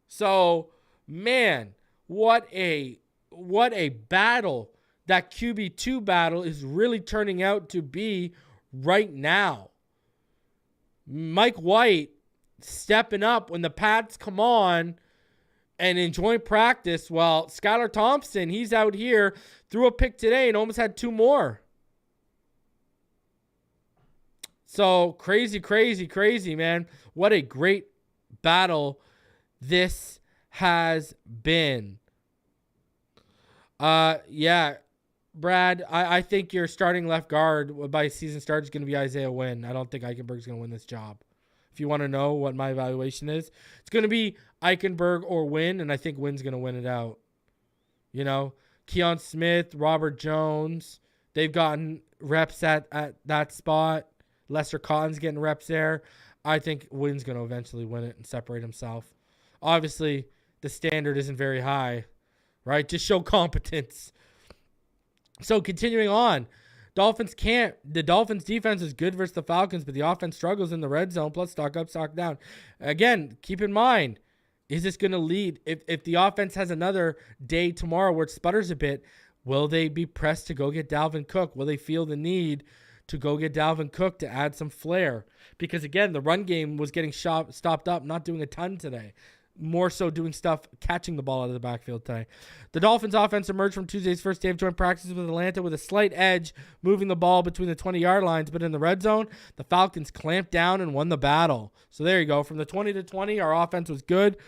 So, man, what a battle that QB2 battle is really turning out to be right now. Mike White stepping up when the pads come on and in joint practice, while Skylar Thompson, he's out here, threw a pick today and almost had 2 more. So crazy, man. What a great battle this has been. Yeah, Brad, I think your starting left guard by season start is going to be Isaiah Wynn. I don't think Eichenberg's going to win this job. If you want to know what my evaluation is, it's going to be Eichenberg or Wynn, and I think Wynn's going to win it out. You know, Keon Smith, Robert Jones, they've gotten reps at that spot. Lester Cotton's getting reps there. I think Wynn's going to eventually win it and separate himself. Obviously, the standard isn't very high, right? Just show competence. So continuing on. The Dolphins defense is good versus the Falcons, but the offense struggles in the red zone, plus stock up, stock down. Again, keep in mind, is this going to lead? If the offense has another day tomorrow where it sputters a bit, will they be pressed to go get Dalvin Cook? Will they feel the need to go get Dalvin Cook to add some flair? Because, again, the run game was getting stopped up, not doing a ton today. More so doing stuff, catching the ball out of the backfield today. The Dolphins offense emerged from Tuesday's first day of joint practices with Atlanta with a slight edge, moving the ball between the 20-yard lines, but in the red zone, the Falcons clamped down and won the battle. So there you go. From the 20 to 20, our offense was good.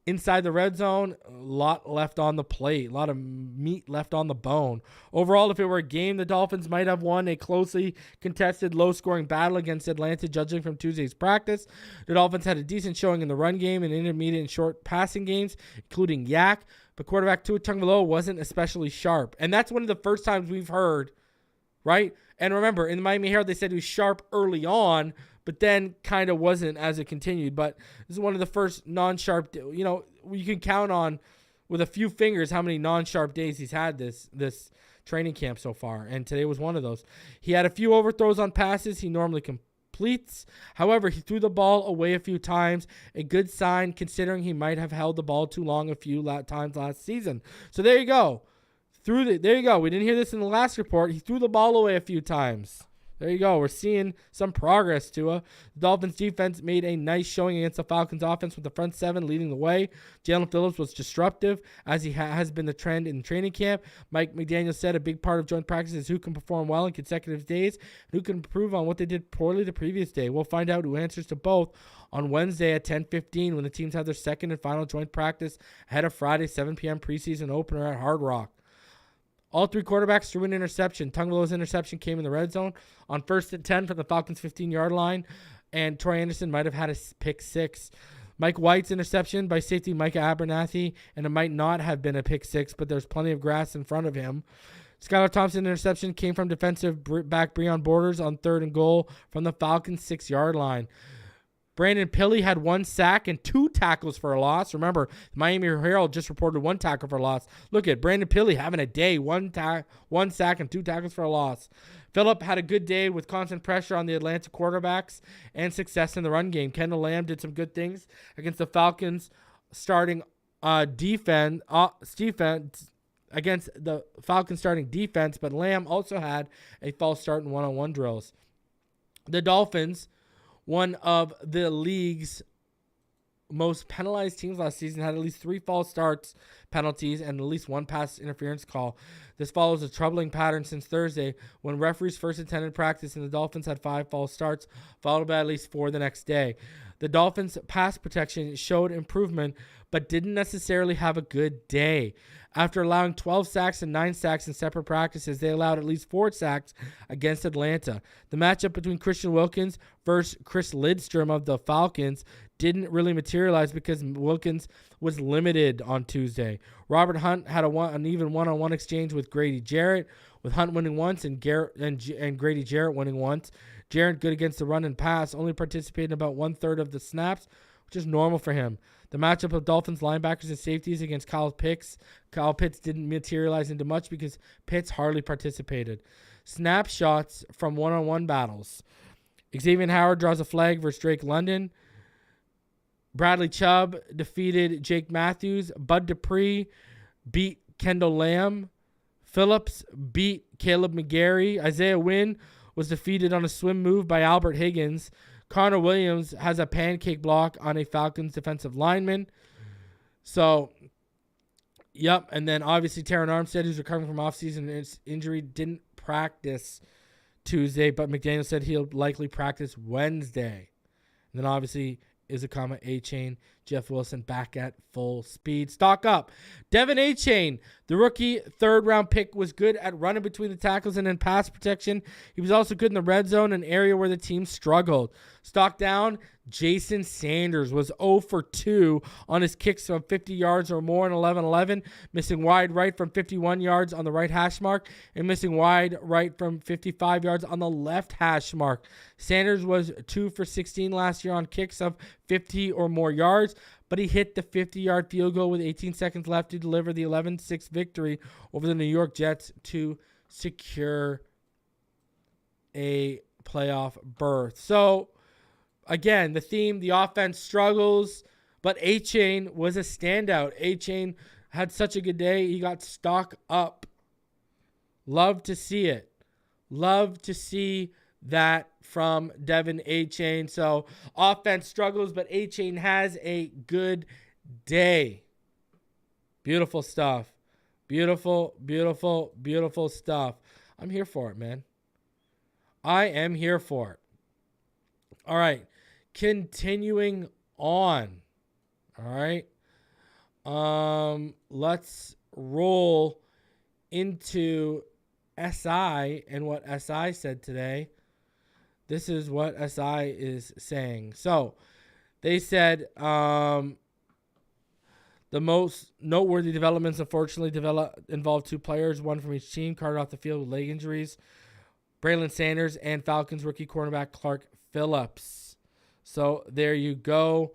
inside the red zone, a lot left on the plate, a lot of meat left on the bone. Overall, if it were a game, the Dolphins might have won a closely contested, low-scoring battle against Atlanta, judging from Tuesday's practice. The Dolphins had a decent showing in the run game and intermediate and short passing games, including Yak, but quarterback Tua Tagovailoa wasn't especially sharp. And that's one of the first times we've heard, right? And remember, in the Miami Herald, they said he was sharp early on, but then kind of wasn't as it continued. But this is one of the first non-sharp, you can count on with a few fingers how many non-sharp days he's had this training camp so far. And today was one of those. He had a few overthrows on passes he normally completes. However, he threw the ball away a few times, a good sign considering he might have held the ball too long a few times last season. So there you go. There you go. We didn't hear this in the last report. He threw the ball away a few times. There you go. We're seeing some progress, Tua. The Dolphins defense made a nice showing against the Falcons offense with the front seven leading the way. Jalen Phillips was disruptive, as he has been the trend in training camp. Mike McDaniel said a big part of joint practice is who can perform well in consecutive days and who can improve on what they did poorly the previous day. We'll find out who answers to both on Wednesday at 10:15 when the teams have their second and final joint practice ahead of Friday's 7 p.m. preseason opener at Hard Rock. All three quarterbacks threw an interception. Tagovailoa's interception came in the red zone on 1st and 10 from the Falcons' 15-yard line, and Troy Anderson might have had a pick six. Mike White's interception by safety Micah Abernathy, and it might not have been a pick six, but there's plenty of grass in front of him. Skylar Thompson's interception came from defensive back Breon Borders on 3rd and goal from the Falcons' 6-yard line. Brandon Pili had 1 sack and 2 tackles for a loss. Remember, Miami Herald just reported 1 tackle for a loss. Look at Brandon Pili having a day, 1 sack and 2 tackles for a loss. Phillip had a good day with constant pressure on the Atlanta quarterbacks and success in the run game. Kendall Lamb did some good things against the Falcons starting defense, against the Falcons starting defense, but Lamb also had a false start in one-on-one drills. The Dolphins, one of the league's most penalized teams last season, had at least 3 false starts penalties and at least 1 pass interference call. This follows a troubling pattern since Thursday when referees first attended practice and the Dolphins had 5 false starts, followed by at least 4 the next day. The Dolphins' pass protection showed improvement, but didn't necessarily have a good day. After allowing 12 sacks and 9 sacks in separate practices, they allowed at least 4 sacks against Atlanta. The matchup between Christian Wilkins versus Chris Lidstrom of the Falcons didn't really materialize because Wilkins was limited on Tuesday. Robert Hunt had an even one-on-one exchange with Grady Jarrett, with Hunt winning once and Grady Jarrett winning once. Jarrett, good against the run and pass, only participated in about 1/3 of the snaps, which is normal for him. The matchup of Dolphins linebackers and safeties against Kyle Pitts didn't materialize into much because Pitts hardly participated. Snapshots from one-on-one battles. Xavier Howard draws a flag versus Drake London. Bradley Chubb defeated Jake Matthews. Bud Dupree beat Kendall Lamb. Phillips beat Caleb McGarry. Isaiah Wynn was defeated on a swim move by Albert Higgins. Connor Williams has a pancake block on a Falcons defensive lineman. So, yep. And then obviously Terron Armstead, who's recovering from offseason injury, didn't practice Tuesday, but McDaniel said he'll likely practice Wednesday. And then obviously Izakama, Achane, Jeff Wilson back at full speed. Stock up. Devin Achane, the rookie 3rd-round pick, was good at running between the tackles and in pass protection. He was also good in the red zone, an area where the team struggled. Stock down. Jason Sanders was 0 for 2 on his kicks from 50 yards or more in 11-11, missing wide right from 51 yards on the right hash mark and missing wide right from 55 yards on the left hash mark. Sanders was 2 for 16 last year on kicks of 50 or more yards, but he hit the 50-yard field goal with 18 seconds left to deliver the 11-6 victory over the New York Jets to secure a playoff berth. So, again, the theme, the offense struggles, but Achane was a standout. Achane had such a good day. He got stock up. Love to see it. Love to see that from Devin Achane. So offense struggles, but Achane has a good day. Beautiful stuff. Beautiful, beautiful, beautiful stuff. I'm here for it, man. I am here for it. All right. Continuing on. All right. Let's roll into SI and what SI said today. This is what SI is saying. So they said the most noteworthy developments unfortunately involved two players, one from each team, carted off the field with leg injuries. Braylon Sanders and Falcons rookie cornerback Clark Phillips. So there you go.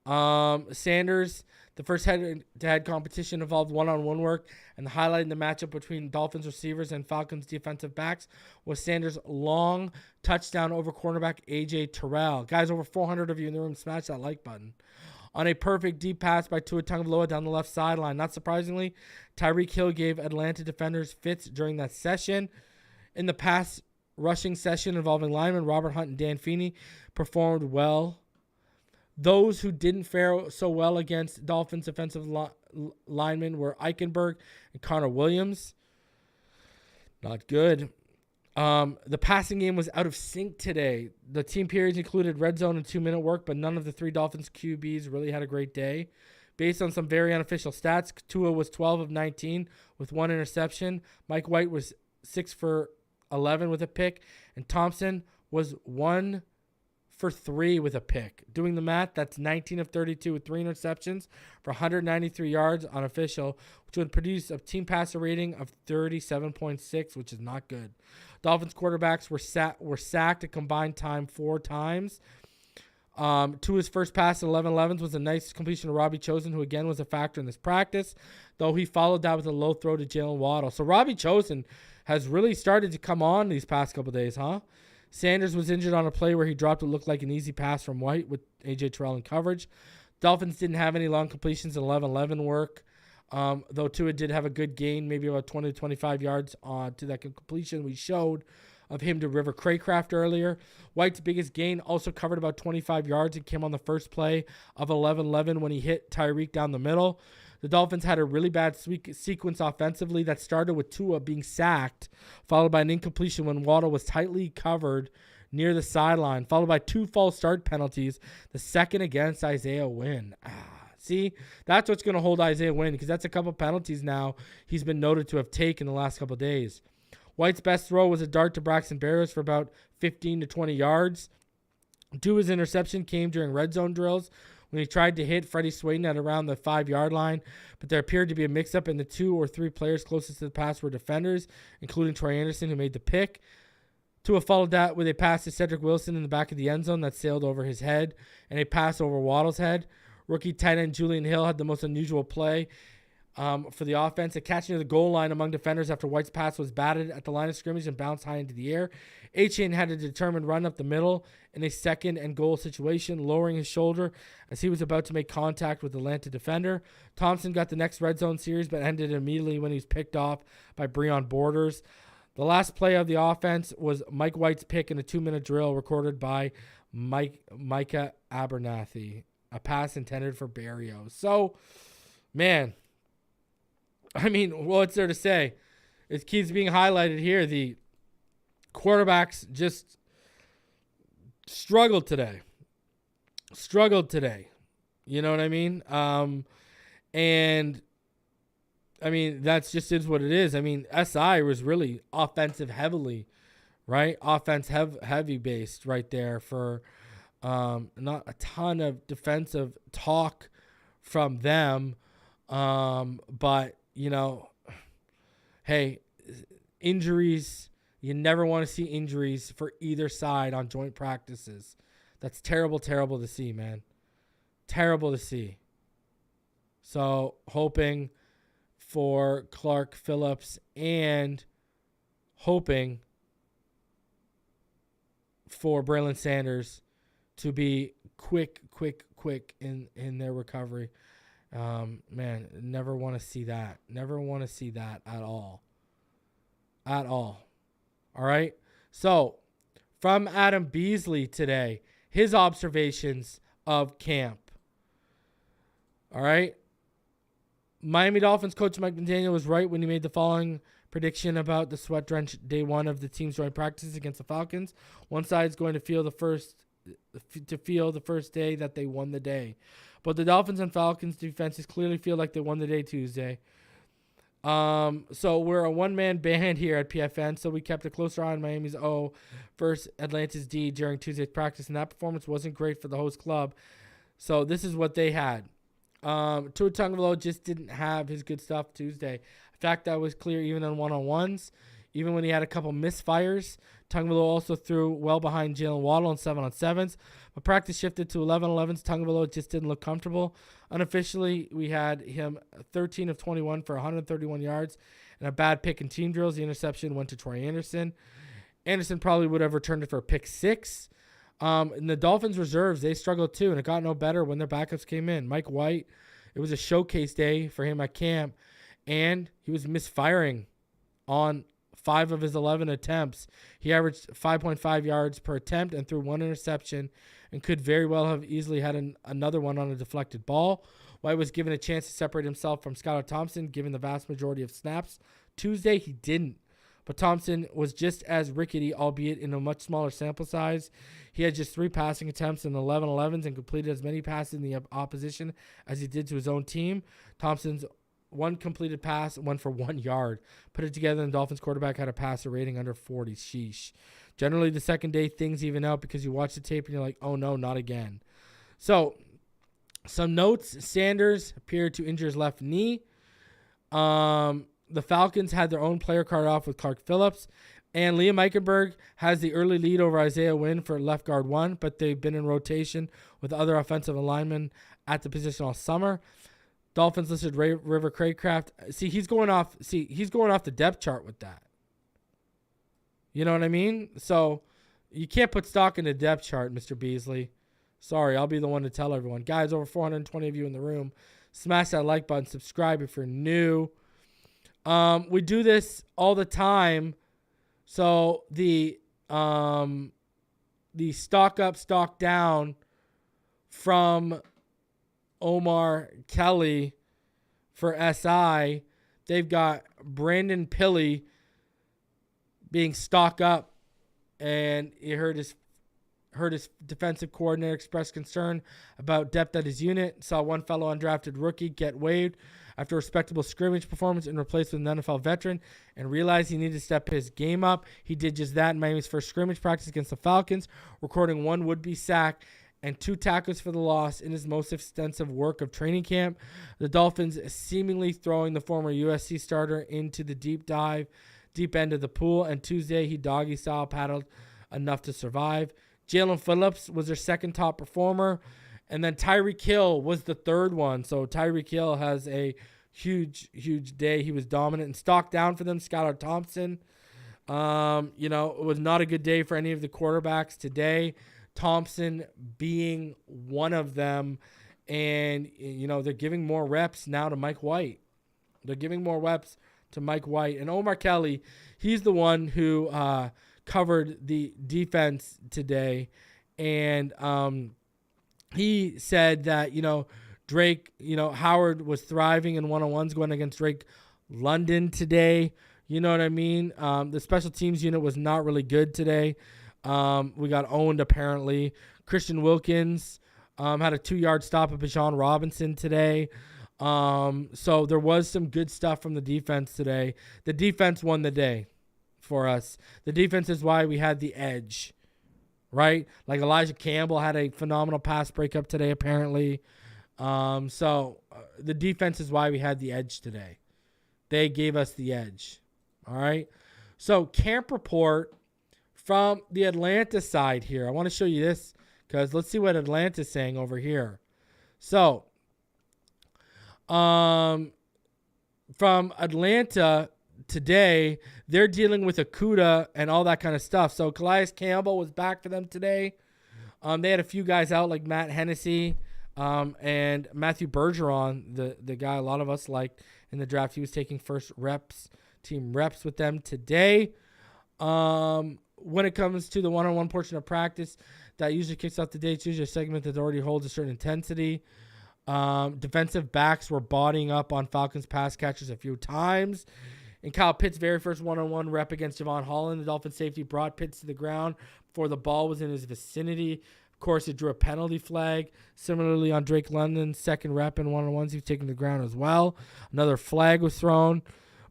Sanders, the first head-to-head competition involved one-on-one work, and the highlight in the matchup between Dolphins receivers and Falcons defensive backs was Sanders' long touchdown over cornerback A.J. Terrell. Guys, over 400 of you in the room, smash that like button. On a perfect deep pass by Tua Tagovailoa down the left sideline. Not surprisingly, Tyreek Hill gave Atlanta defenders fits during that session. In the pass rushing session involving linemen Robert Hunt and Dan Feeney performed well. Those who didn't fare so well against Dolphins offensive linemen were Eichenberg and Connor Williams. Not good. The passing game was out of sync today. The team periods included red zone and 2-minute work, but none of the three Dolphins QBs really had a great day. Based on some very unofficial stats, Tua was 12 of 19 with 1 interception. Mike White was 6 for 11 with a pick, and Thompson was 1 for 3 with a pick. Doing the math, that's 19 of 32 with 3 interceptions for 193 yards unofficial, which would produce a team passer rating of 37.6, which is not good. Dolphins quarterbacks were sacked a combined time 4 times. Tua's first pass at 11-11s was a nice completion to Robbie Chosen, who again was a factor in this practice, though he followed that with a low throw to Jalen Waddle. So Robbie Chosen has really started to come on these past couple days, huh? Sanders was injured on a play where he dropped what looked like an easy pass from White with A.J. Terrell in coverage. Dolphins didn't have any long completions in 11-11 work, though Tua did have a good gain, maybe about 20 to 25 yards to that completion we showed of him to River Craycraft earlier. White's biggest gain also covered about 25 yards and came on the first play of 11-11 when he hit Tyreek down the middle. The Dolphins had a really bad sequence offensively that started with Tua being sacked, followed by an incompletion when Waddle was tightly covered near the sideline, followed by 2 false start penalties, the second against Isaiah Wynn. See, that's what's going to hold Isaiah Wynn, because that's a couple penalties now he's been noted to have taken the last couple days. White's best throw was a dart to Braxton Berrios for about 15 to 20 yards. Tua's interception came during red zone drills when he tried to hit Freddie Swain at around the 5-yard line, but there appeared to be a mix-up, and the 2 or 3 players closest to the pass were defenders, including Troy Anderson, who made the pick. Tua followed that with a pass to Cedric Wilson in the back of the end zone that sailed over his head, and a pass over Waddle's head. Rookie tight end Julian Hill had the most unusual play for the offense, a catch near the goal line among defenders after White's pass was batted at the line of scrimmage and bounced high into the air. Achane had a determined run up the middle in a second and goal situation, lowering his shoulder as he was about to make contact with the Atlanta defender. Thompson got the next red zone series, but ended immediately when he was picked off by Breon Borders. The last play of the offense was Mike White's pick in a 2-minute drill recorded by Micah Abernathy, a pass intended for Berrios. So, man, I mean, what's there to say? It keeps being highlighted here. The quarterbacks just struggled today. You know what I mean? And, I mean, that's just is what it is. I mean, SI was really offensive heavily, right? Offense heavy based right there for not a ton of defensive talk from them. But, you know, hey, injuries, you never want to see injuries for either side on joint practices. That's terrible to see, man. Terrible to see. So, hoping for Clark Phillips and hoping for Braylon Sanders to be quick in their recovery. Man, never want to see that. Never want to see that at all. All right. So, from Adam Beasley today, his observations of camp. All right. Miami Dolphins coach Mike McDaniel was right when he made the following prediction about the sweat-drenched day 1 of the team's joint practices against the Falcons. One side is going to feel the first day that they won the day. But the Dolphins and Falcons defenses clearly feel like they won the day Tuesday. So we're a one-man band here at PFN, so we kept a closer eye on Miami's O versus Atlanta's D during Tuesday's practice, and that performance wasn't great for the host club. So this is what they had. Tua Tagovailoa just didn't have his good stuff Tuesday. In fact, that was clear even on one-on-ones. Even when he had a couple misfires, Tagovailoa also threw well behind Jalen Waddle on 7-on-7s. But practice shifted to 11-11s. Tagovailoa just didn't look comfortable. Unofficially, we had him 13 of 21 for 131 yards and a bad pick in team drills. The interception went to Troy Anderson. Anderson probably would have returned it for a pick 6. And the Dolphins reserves, they struggled too, and it got no better when their backups came in. Mike White, it was a showcase day for him at camp, and he was misfiring on 5 of his 11 attempts. He averaged 5.5 yards per attempt and threw 1 interception and could very well have easily had another one on a deflected ball. White was given a chance to separate himself from Skylar Thompson, given the vast majority of snaps. Tuesday, he didn't. But Thompson was just as rickety, albeit in a much smaller sample size. He had just 3 passing attempts in 11-11s and completed as many passes in the opposition as he did to his own team. Thompson's 1 completed pass went for 1 yard. Put it together, and the Dolphins quarterback had a passer rating under 40. Sheesh. Generally, the second day, things even out because you watch the tape and you're like, oh no, not again. So, some notes. Sanders appeared to injure his left knee. The Falcons had their own player card off with Clark Phillips. And Liam Eichenberg has the early lead over Isaiah Wynn for left guard 1, but they've been in rotation with other offensive linemen at the position all summer. Dolphins listed River Craycraft. He's going off the depth chart with that. You know what I mean? So you can't put stock in the depth chart, Mr. Beasley. Sorry, I'll be the one to tell everyone. Guys, over 420 of you in the room. Smash that like button. Subscribe if you're new. We do this all the time. So the stock up, stock down from Omar Kelly for SI, they've got Brandon Pili being stock up, and he heard his defensive coordinator express concern about depth at his unit. Saw one fellow undrafted rookie get waived after a respectable scrimmage performance and replaced with an NFL veteran, and realized he needed to step his game up. He did just that in Miami's first scrimmage practice against the Falcons, recording 1 would-be sack and 2 tackles for the loss in his most extensive work of training camp. The Dolphins seemingly throwing the former USC starter into the deep end of the pool, and Tuesday he doggy-style paddled enough to survive. Jalen Phillips was their second top performer, and then Tyreek Hill was the third one. So Tyreek Hill has a huge, huge day. He was dominant and stock down for them. Skylar Thompson, it was not a good day for any of the quarterbacks today. Thompson being one of them, and they're giving more reps now to Mike White. And Omar Kelly, he's the one who covered the defense today, and he said that Drake, Howard was thriving in one-on-ones going against Drake London today. You know what I mean? The special teams unit was not really good today. We got owned apparently. Christian Wilkins had a 2-yard stop at Bijan Robinson today. So there was some good stuff from the defense today. The defense won the day for us. The defense is why we had the edge, right? Like Elijah Campbell had a phenomenal pass breakup today apparently. So the defense is why we had the edge today. They gave us the edge. All right. So camp report from the Atlanta side here. I want to show you this because let's see what Atlanta's saying over here. So, from Atlanta today, they're dealing with Akuda and all that kind of stuff. So, Calais Campbell was back for them today. They had a few guys out like Matt Hennessy and Matthew Bergeron, the guy a lot of us liked in the draft. He was taking team reps with them today. When it comes to the one-on-one portion of practice, that usually kicks off the day. It's usually a segment that already holds a certain intensity. Defensive backs were bodying up on Falcons pass catchers a few times. In Kyle Pitts' very first one-on-one rep against Javon Holland, the Dolphins safety brought Pitts to the ground before the ball was in his vicinity. Of course, it drew a penalty flag. Similarly, on Drake London's second rep in one-on-ones, he was taken to the ground as well. Another flag was thrown,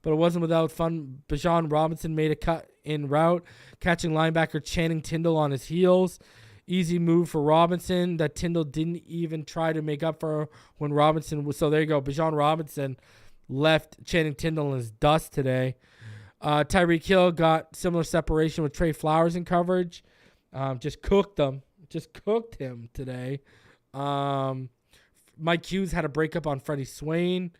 but it wasn't without fun. Bijan Robinson made a cut in route, catching linebacker Channing Tindall on his heels. Easy move for Robinson that Tindall didn't even try to make up for when Robinson was. So there you go. Bijan Robinson left Channing Tindall in his dust today. Tyreek Hill got similar separation with Trey Flowers in coverage. Just cooked him today. Mike Hughes had a breakup on Freddie Swain.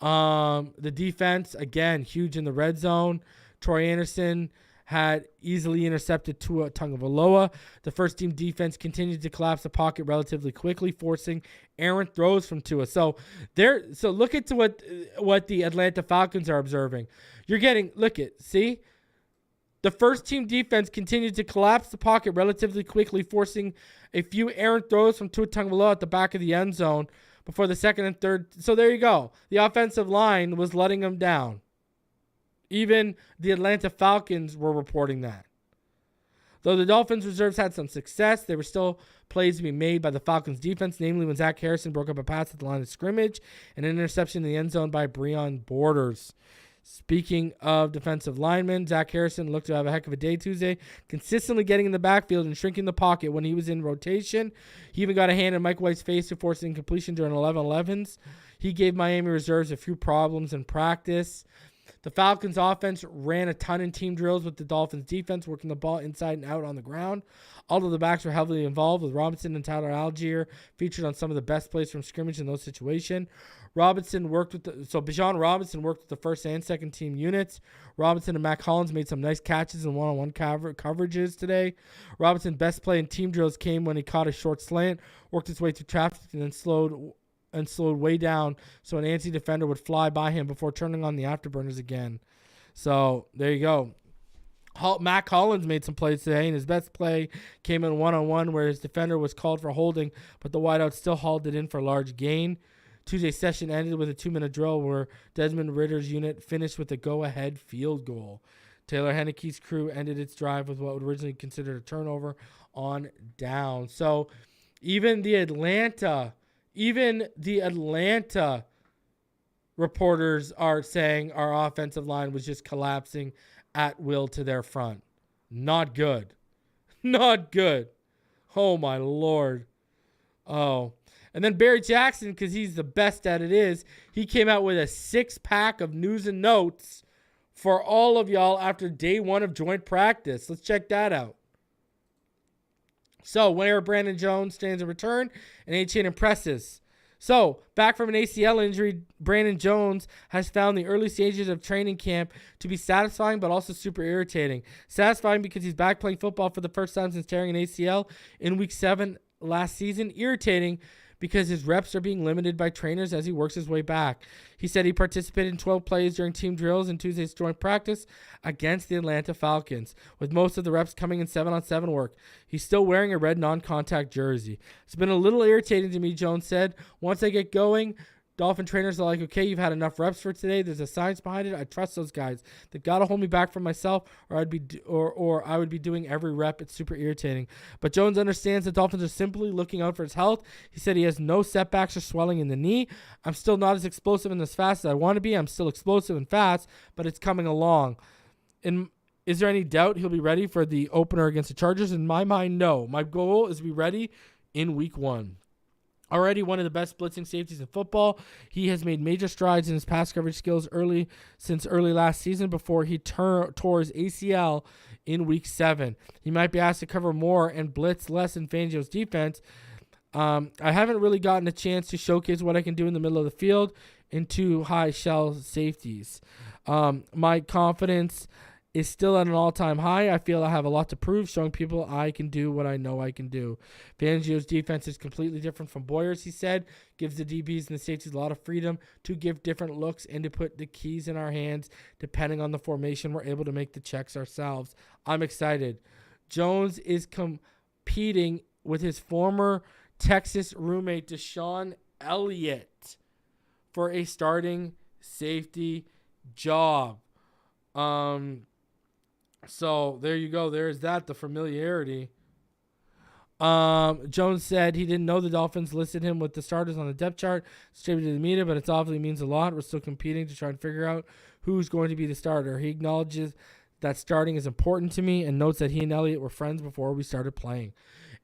The defense, again, huge in the red zone. Troy Anderson had easily intercepted Tua Tagovailoa. The first team defense continued to collapse the pocket relatively quickly, forcing errant throws from Tua. So look at what the Atlanta Falcons are observing. See? The first team defense continued to collapse the pocket relatively quickly, forcing a few errant throws from Tua Tagovailoa at the back of the end zone before the second and third. So there you go. The offensive line was letting them down. Even the Atlanta Falcons were reporting that. Though the Dolphins reserves had some success, there were still plays to be made by the Falcons defense, namely when Zach Harrison broke up a pass at the line of scrimmage and an interception in the end zone by Breon Borders. Speaking of defensive linemen, Zach Harrison looked to have a heck of a day Tuesday, consistently getting in the backfield and shrinking the pocket when he was in rotation. He even got a hand in Mike White's face to force incompletion during 11-11s. He gave Miami reserves a few problems in practice. The Falcons offense ran a ton in team drills with the Dolphins defense, working the ball inside and out on the ground. All of the backs were heavily involved, with Robinson and Tyler Algier featured on some of the best plays from scrimmage in those situations. Bijan Robinson worked with the first and second team units. Robinson and Mac Hollins made some nice catches and one-on-one coverages today. Robinson's best play in team drills came when he caught a short slant, worked his way through traffic, and then slowed way down so an anti defender would fly by him before turning on the afterburners again. So there you go. Mac Hollins made some plays today, and his best play came in one-on-one where his defender was called for holding, but the wideout still hauled it in for a large gain. Tuesday's session ended with a 2-minute drill where Desmond Ritter's unit finished with a go-ahead field goal. Taylor Heinicke's crew ended its drive with what was originally considered a turnover on down. So even the Atlanta reporters are saying our offensive line was just collapsing at will to their front. Not good. Not good. Oh, my Lord. Oh. And then Barry Jackson, because he's the best at it is, he came out with a 6-pack of news and notes for all of y'all after day 1 of joint practice. Let's check that out. So, where Brandon Jones stands a return, and Achane impresses. So, back from an ACL injury, Brandon Jones has found the early stages of training camp to be satisfying but also super irritating. Satisfying because he's back playing football for the first time since tearing an ACL in Week 7 last season. Irritating because his reps are being limited by trainers as he works his way back. He said he participated in 12 plays during team drills in Tuesday's joint practice against the Atlanta Falcons, with most of the reps coming in 7-on-7 work. He's still wearing a red non-contact jersey. It's been a little irritating to me, Jones said. Once I get going, Dolphin trainers are like, okay, you've had enough reps for today. There's a science behind it. I trust those guys. They gotta hold me back from myself, or I would be doing every rep. It's super irritating. But Jones understands the Dolphins are simply looking out for his health. He said he has no setbacks or swelling in the knee. I'm still not as explosive and as fast as I want to be. I'm still explosive and fast, but it's coming along. Is there any doubt he'll be ready for the opener against the Chargers? In my mind, no. My goal is to be ready in Week 1. Already one of the best blitzing safeties in football, he has made major strides in his pass coverage skills since early last season before he tore his ACL in Week 7. He might be asked to cover more and blitz less in Fangio's defense. I haven't really gotten a chance to showcase what I can do in the middle of the field in 2 high shell safeties. My confidence is still at an all-time high. I feel I have a lot to prove, showing people I can do what I know I can do. Fangio's defense is completely different from Boyer's, he said. Gives the DBs and the safeties a lot of freedom to give different looks and to put the keys in our hands. Depending on the formation, we're able to make the checks ourselves. I'm excited. Jones is competing with his former Texas roommate, Deshaun Elliott, for a starting safety job. So there you go. There's that, the familiarity. Jones said he didn't know the Dolphins listed him with the starters on the depth chart, distributed to the media, but it obviously means a lot. We're still competing to try and figure out who's going to be the starter. He acknowledges that starting is important to me and notes that he and Elliott were friends before we started playing.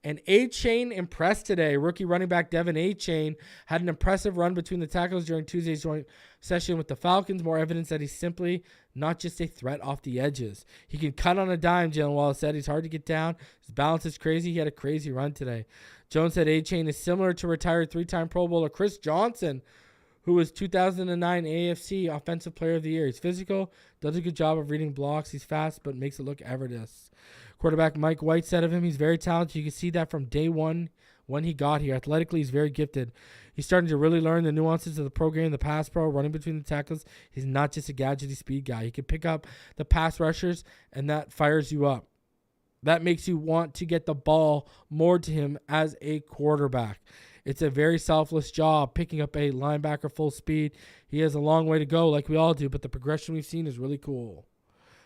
And Achane impressed today. Rookie running back Devin Achane had an impressive run between the tackles during Tuesday's joint session with the Falcons. More evidence that he's simply not just a threat off the edges. He can cut on a dime, Jalen Wallace said. He's hard to get down. His balance is crazy. He had a crazy run today. Jones said Achane is similar to retired 3-time Pro Bowler Chris Johnson, who was 2009 AFC Offensive Player of the Year. He's physical, does a good job of reading blocks. He's fast, but makes it look effortless. Quarterback Mike White said of him, he's very talented. You can see that from day one when he got here. Athletically, he's very gifted. He's starting to really learn the nuances of the pro game, the pass pro, running between the tackles. He's not just a gadgety speed guy. He can pick up the pass rushers, and that fires you up. That makes you want to get the ball more to him as a quarterback. It's a very selfless job picking up a linebacker full speed. He has a long way to go like we all do, but the progression we've seen is really cool.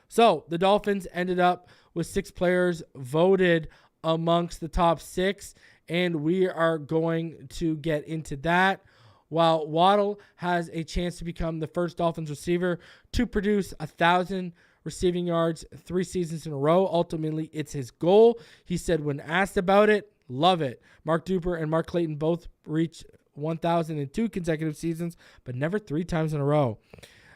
So the Dolphins ended up with 6 players voted amongst the top 6, and we are going to get into that. While Waddle has a chance to become the first Dolphins receiver to produce 1,000 receiving yards 3 seasons in a row. Ultimately, it's his goal. He said when asked about it, love it. Mark Duper and Mark Clayton both reached 1,000 in 2 consecutive seasons, but never 3 times in a row.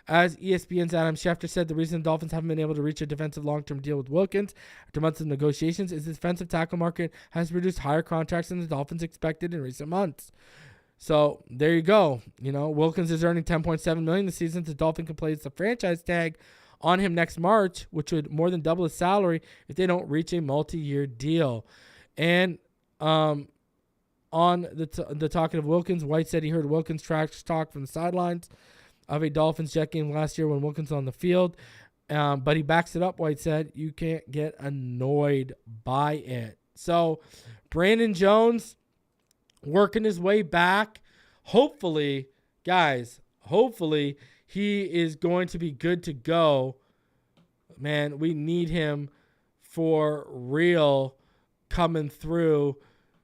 As ESPN's Adam Schefter said, the reason the Dolphins haven't been able to reach a defensive long-term deal with Wilkins after months of negotiations is the defensive tackle market has produced higher contracts than the Dolphins expected in recent months. So there you go. You know, Wilkins is earning $10.7 million this season. The Dolphins can place the franchise tag on him next March, which would more than double his salary if they don't reach a multi-year deal. And on the talking of Wilkins, White said he heard Wilkins trash talk from the sidelines of a Dolphins Jet game last year when Wilkins was on the field. But he backs it up, White said. You can't get annoyed by it. So Brandon Jones working his way back. Hopefully, guys, he is going to be good to go. Man, we need him for real coming through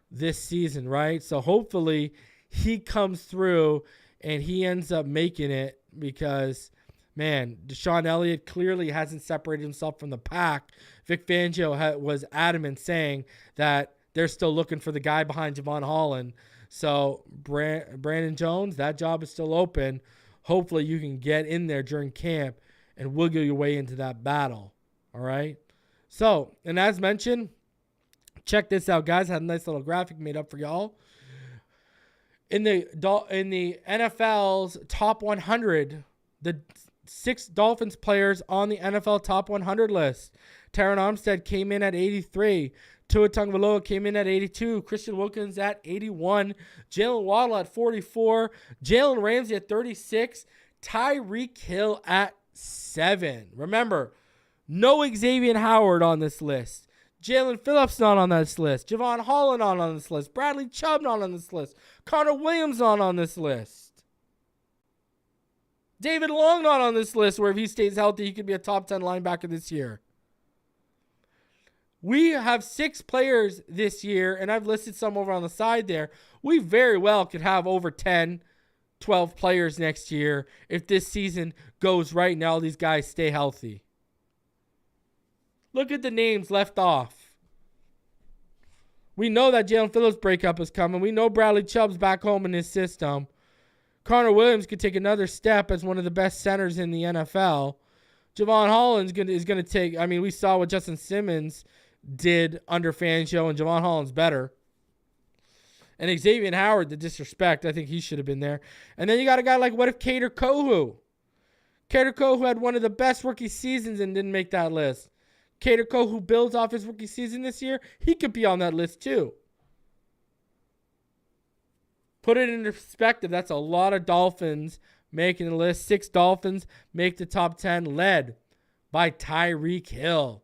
this season, right? So hopefully he comes through and he ends up making it because, man, Deshaun Elliott clearly hasn't separated himself from the pack. Vic Fangio was adamant saying that they're still looking for the guy behind Javon Holland. So Brandon Jones, that job is still open. Hopefully you can get in there during camp and wiggle your way into that battle. All right? So, and as mentioned, check this out, guys. I had a nice little graphic made up for y'all. In the NFL's top 100, the 6 Dolphins players on the NFL top 100 list. Taron Armstead came in at 83. Tua Tagovailoa came in at 82. Christian Wilkins at 81. Jalen Waddle at 44. Jalen Ramsey at 36. Tyreek Hill at 7. Remember, no Xavier Howard on this list. Jalen Phillips not on this list. Javon Holland not on this list. Bradley Chubb not on this list. Connor Williams not on this list. David Long not on this list, where if he stays healthy, he could be a top 10 linebacker this year. We have 6 players this year, and I've listed some over on the side there. We very well could have over 10, 12 players next year if this season goes right and all these guys stay healthy. Look at the names left off. We know that Jalen Phillips breakup is coming. We know Bradley Chubb's back home in his system. Connor Williams could take another step as one of the best centers in the NFL. Javon Holland is going to take, I mean, we saw what Justin Simmons did under Fangio, and Javon Holland's better. And Xavier Howard, the disrespect, I think he should have been there. And then you got a guy like, what if Kader Kohou? Kader Kohou had one of the best rookie seasons and didn't make that list. Kader Kohou builds off his rookie season this year, he could be on that list too. Put it into perspective, that's a lot of Dolphins making the list. 6 Dolphins make the top 10, led by Tyreek Hill.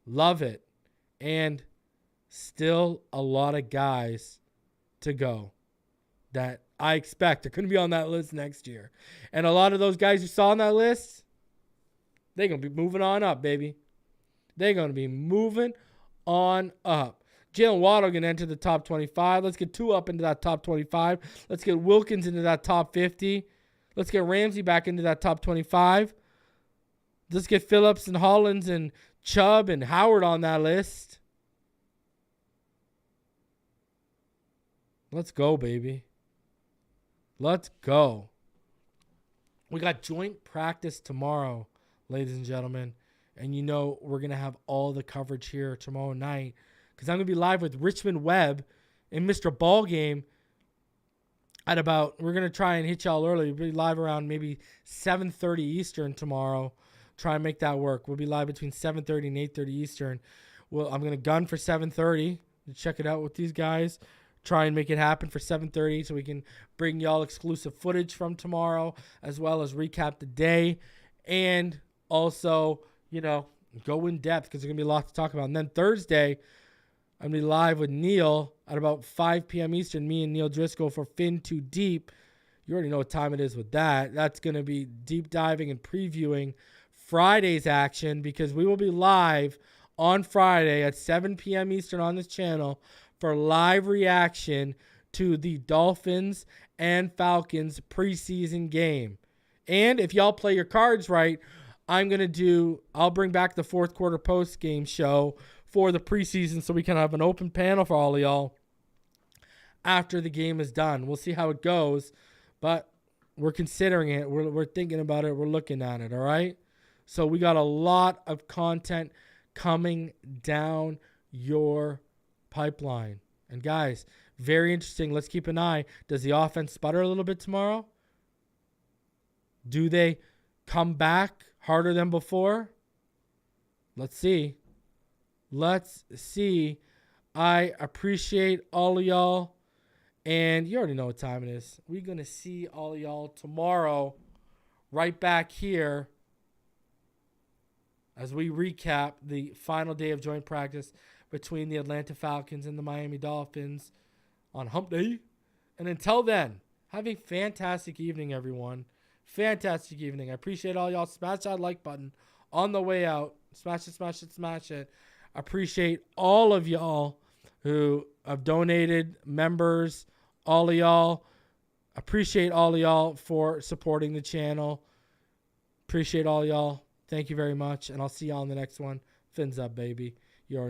Love it. And still a lot of guys to go that I expect are going to be on that list next year. And a lot of those guys you saw on that list, they're going to be moving on up, baby. They're going to be moving on up. Jalen Waddle going to enter the top 25. Let's get 2 up into that top 25. Let's get Wilkins into that top 50. Let's get Ramsey back into that top 25. Let's get Phillips and Hollins and Chubb and Howard on that list. Let's go, baby. Let's go. We got joint practice tomorrow, ladies and gentlemen. And you know we're going to have all the coverage here tomorrow night because I'm going to be live with Richmond Webb and Mr. Ballgame at about, we're going to try and hit y'all early. We'll be live around maybe 7:30 Eastern tomorrow. Try and make that work. We'll be live between 7:30 and 8:30 Eastern. Well, I'm going to gun for 7:30 to check it out with these guys. Try and make it happen for 7:30 so we can bring y'all exclusive footage from tomorrow as well as recap the day and also, you know, go in depth because there's going to be a lot to talk about. And then Thursday, I'm going to be live with Neil at about 5 p.m. Eastern, me and Neil Driscoll for Fin Too Deep. You already know what time it is with that. That's going to be deep diving and previewing Friday's action because we will be live on Friday at 7 p.m. Eastern on this channel for live reaction to the Dolphins and Falcons preseason game. And if y'all play your cards right, I'll bring back the fourth quarter post game show for the preseason so we can have an open panel for all of y'all after the game is done. We'll see how it goes, but we're considering it. We're thinking about it. We're looking at it. All right. So we got a lot of content coming down your pipeline. And guys, very interesting. Let's keep an eye. Does the offense sputter a little bit tomorrow? Do they come back harder than before? Let's see. Let's see. I appreciate all of y'all. And you already know what time it is. We're going to see all of y'all tomorrow right back here as we recap the final day of joint practice between the Atlanta Falcons and the Miami Dolphins on Hump Day. And until then, have a fantastic evening, everyone. Fantastic evening. I appreciate all y'all. Smash that like button on the way out. Smash it, smash it, smash it. I appreciate all of y'all who have donated, members, all of y'all. Appreciate all of y'all for supporting the channel. Appreciate all y'all. Thank you very much. And I'll see y'all on the next one. Fins up, baby.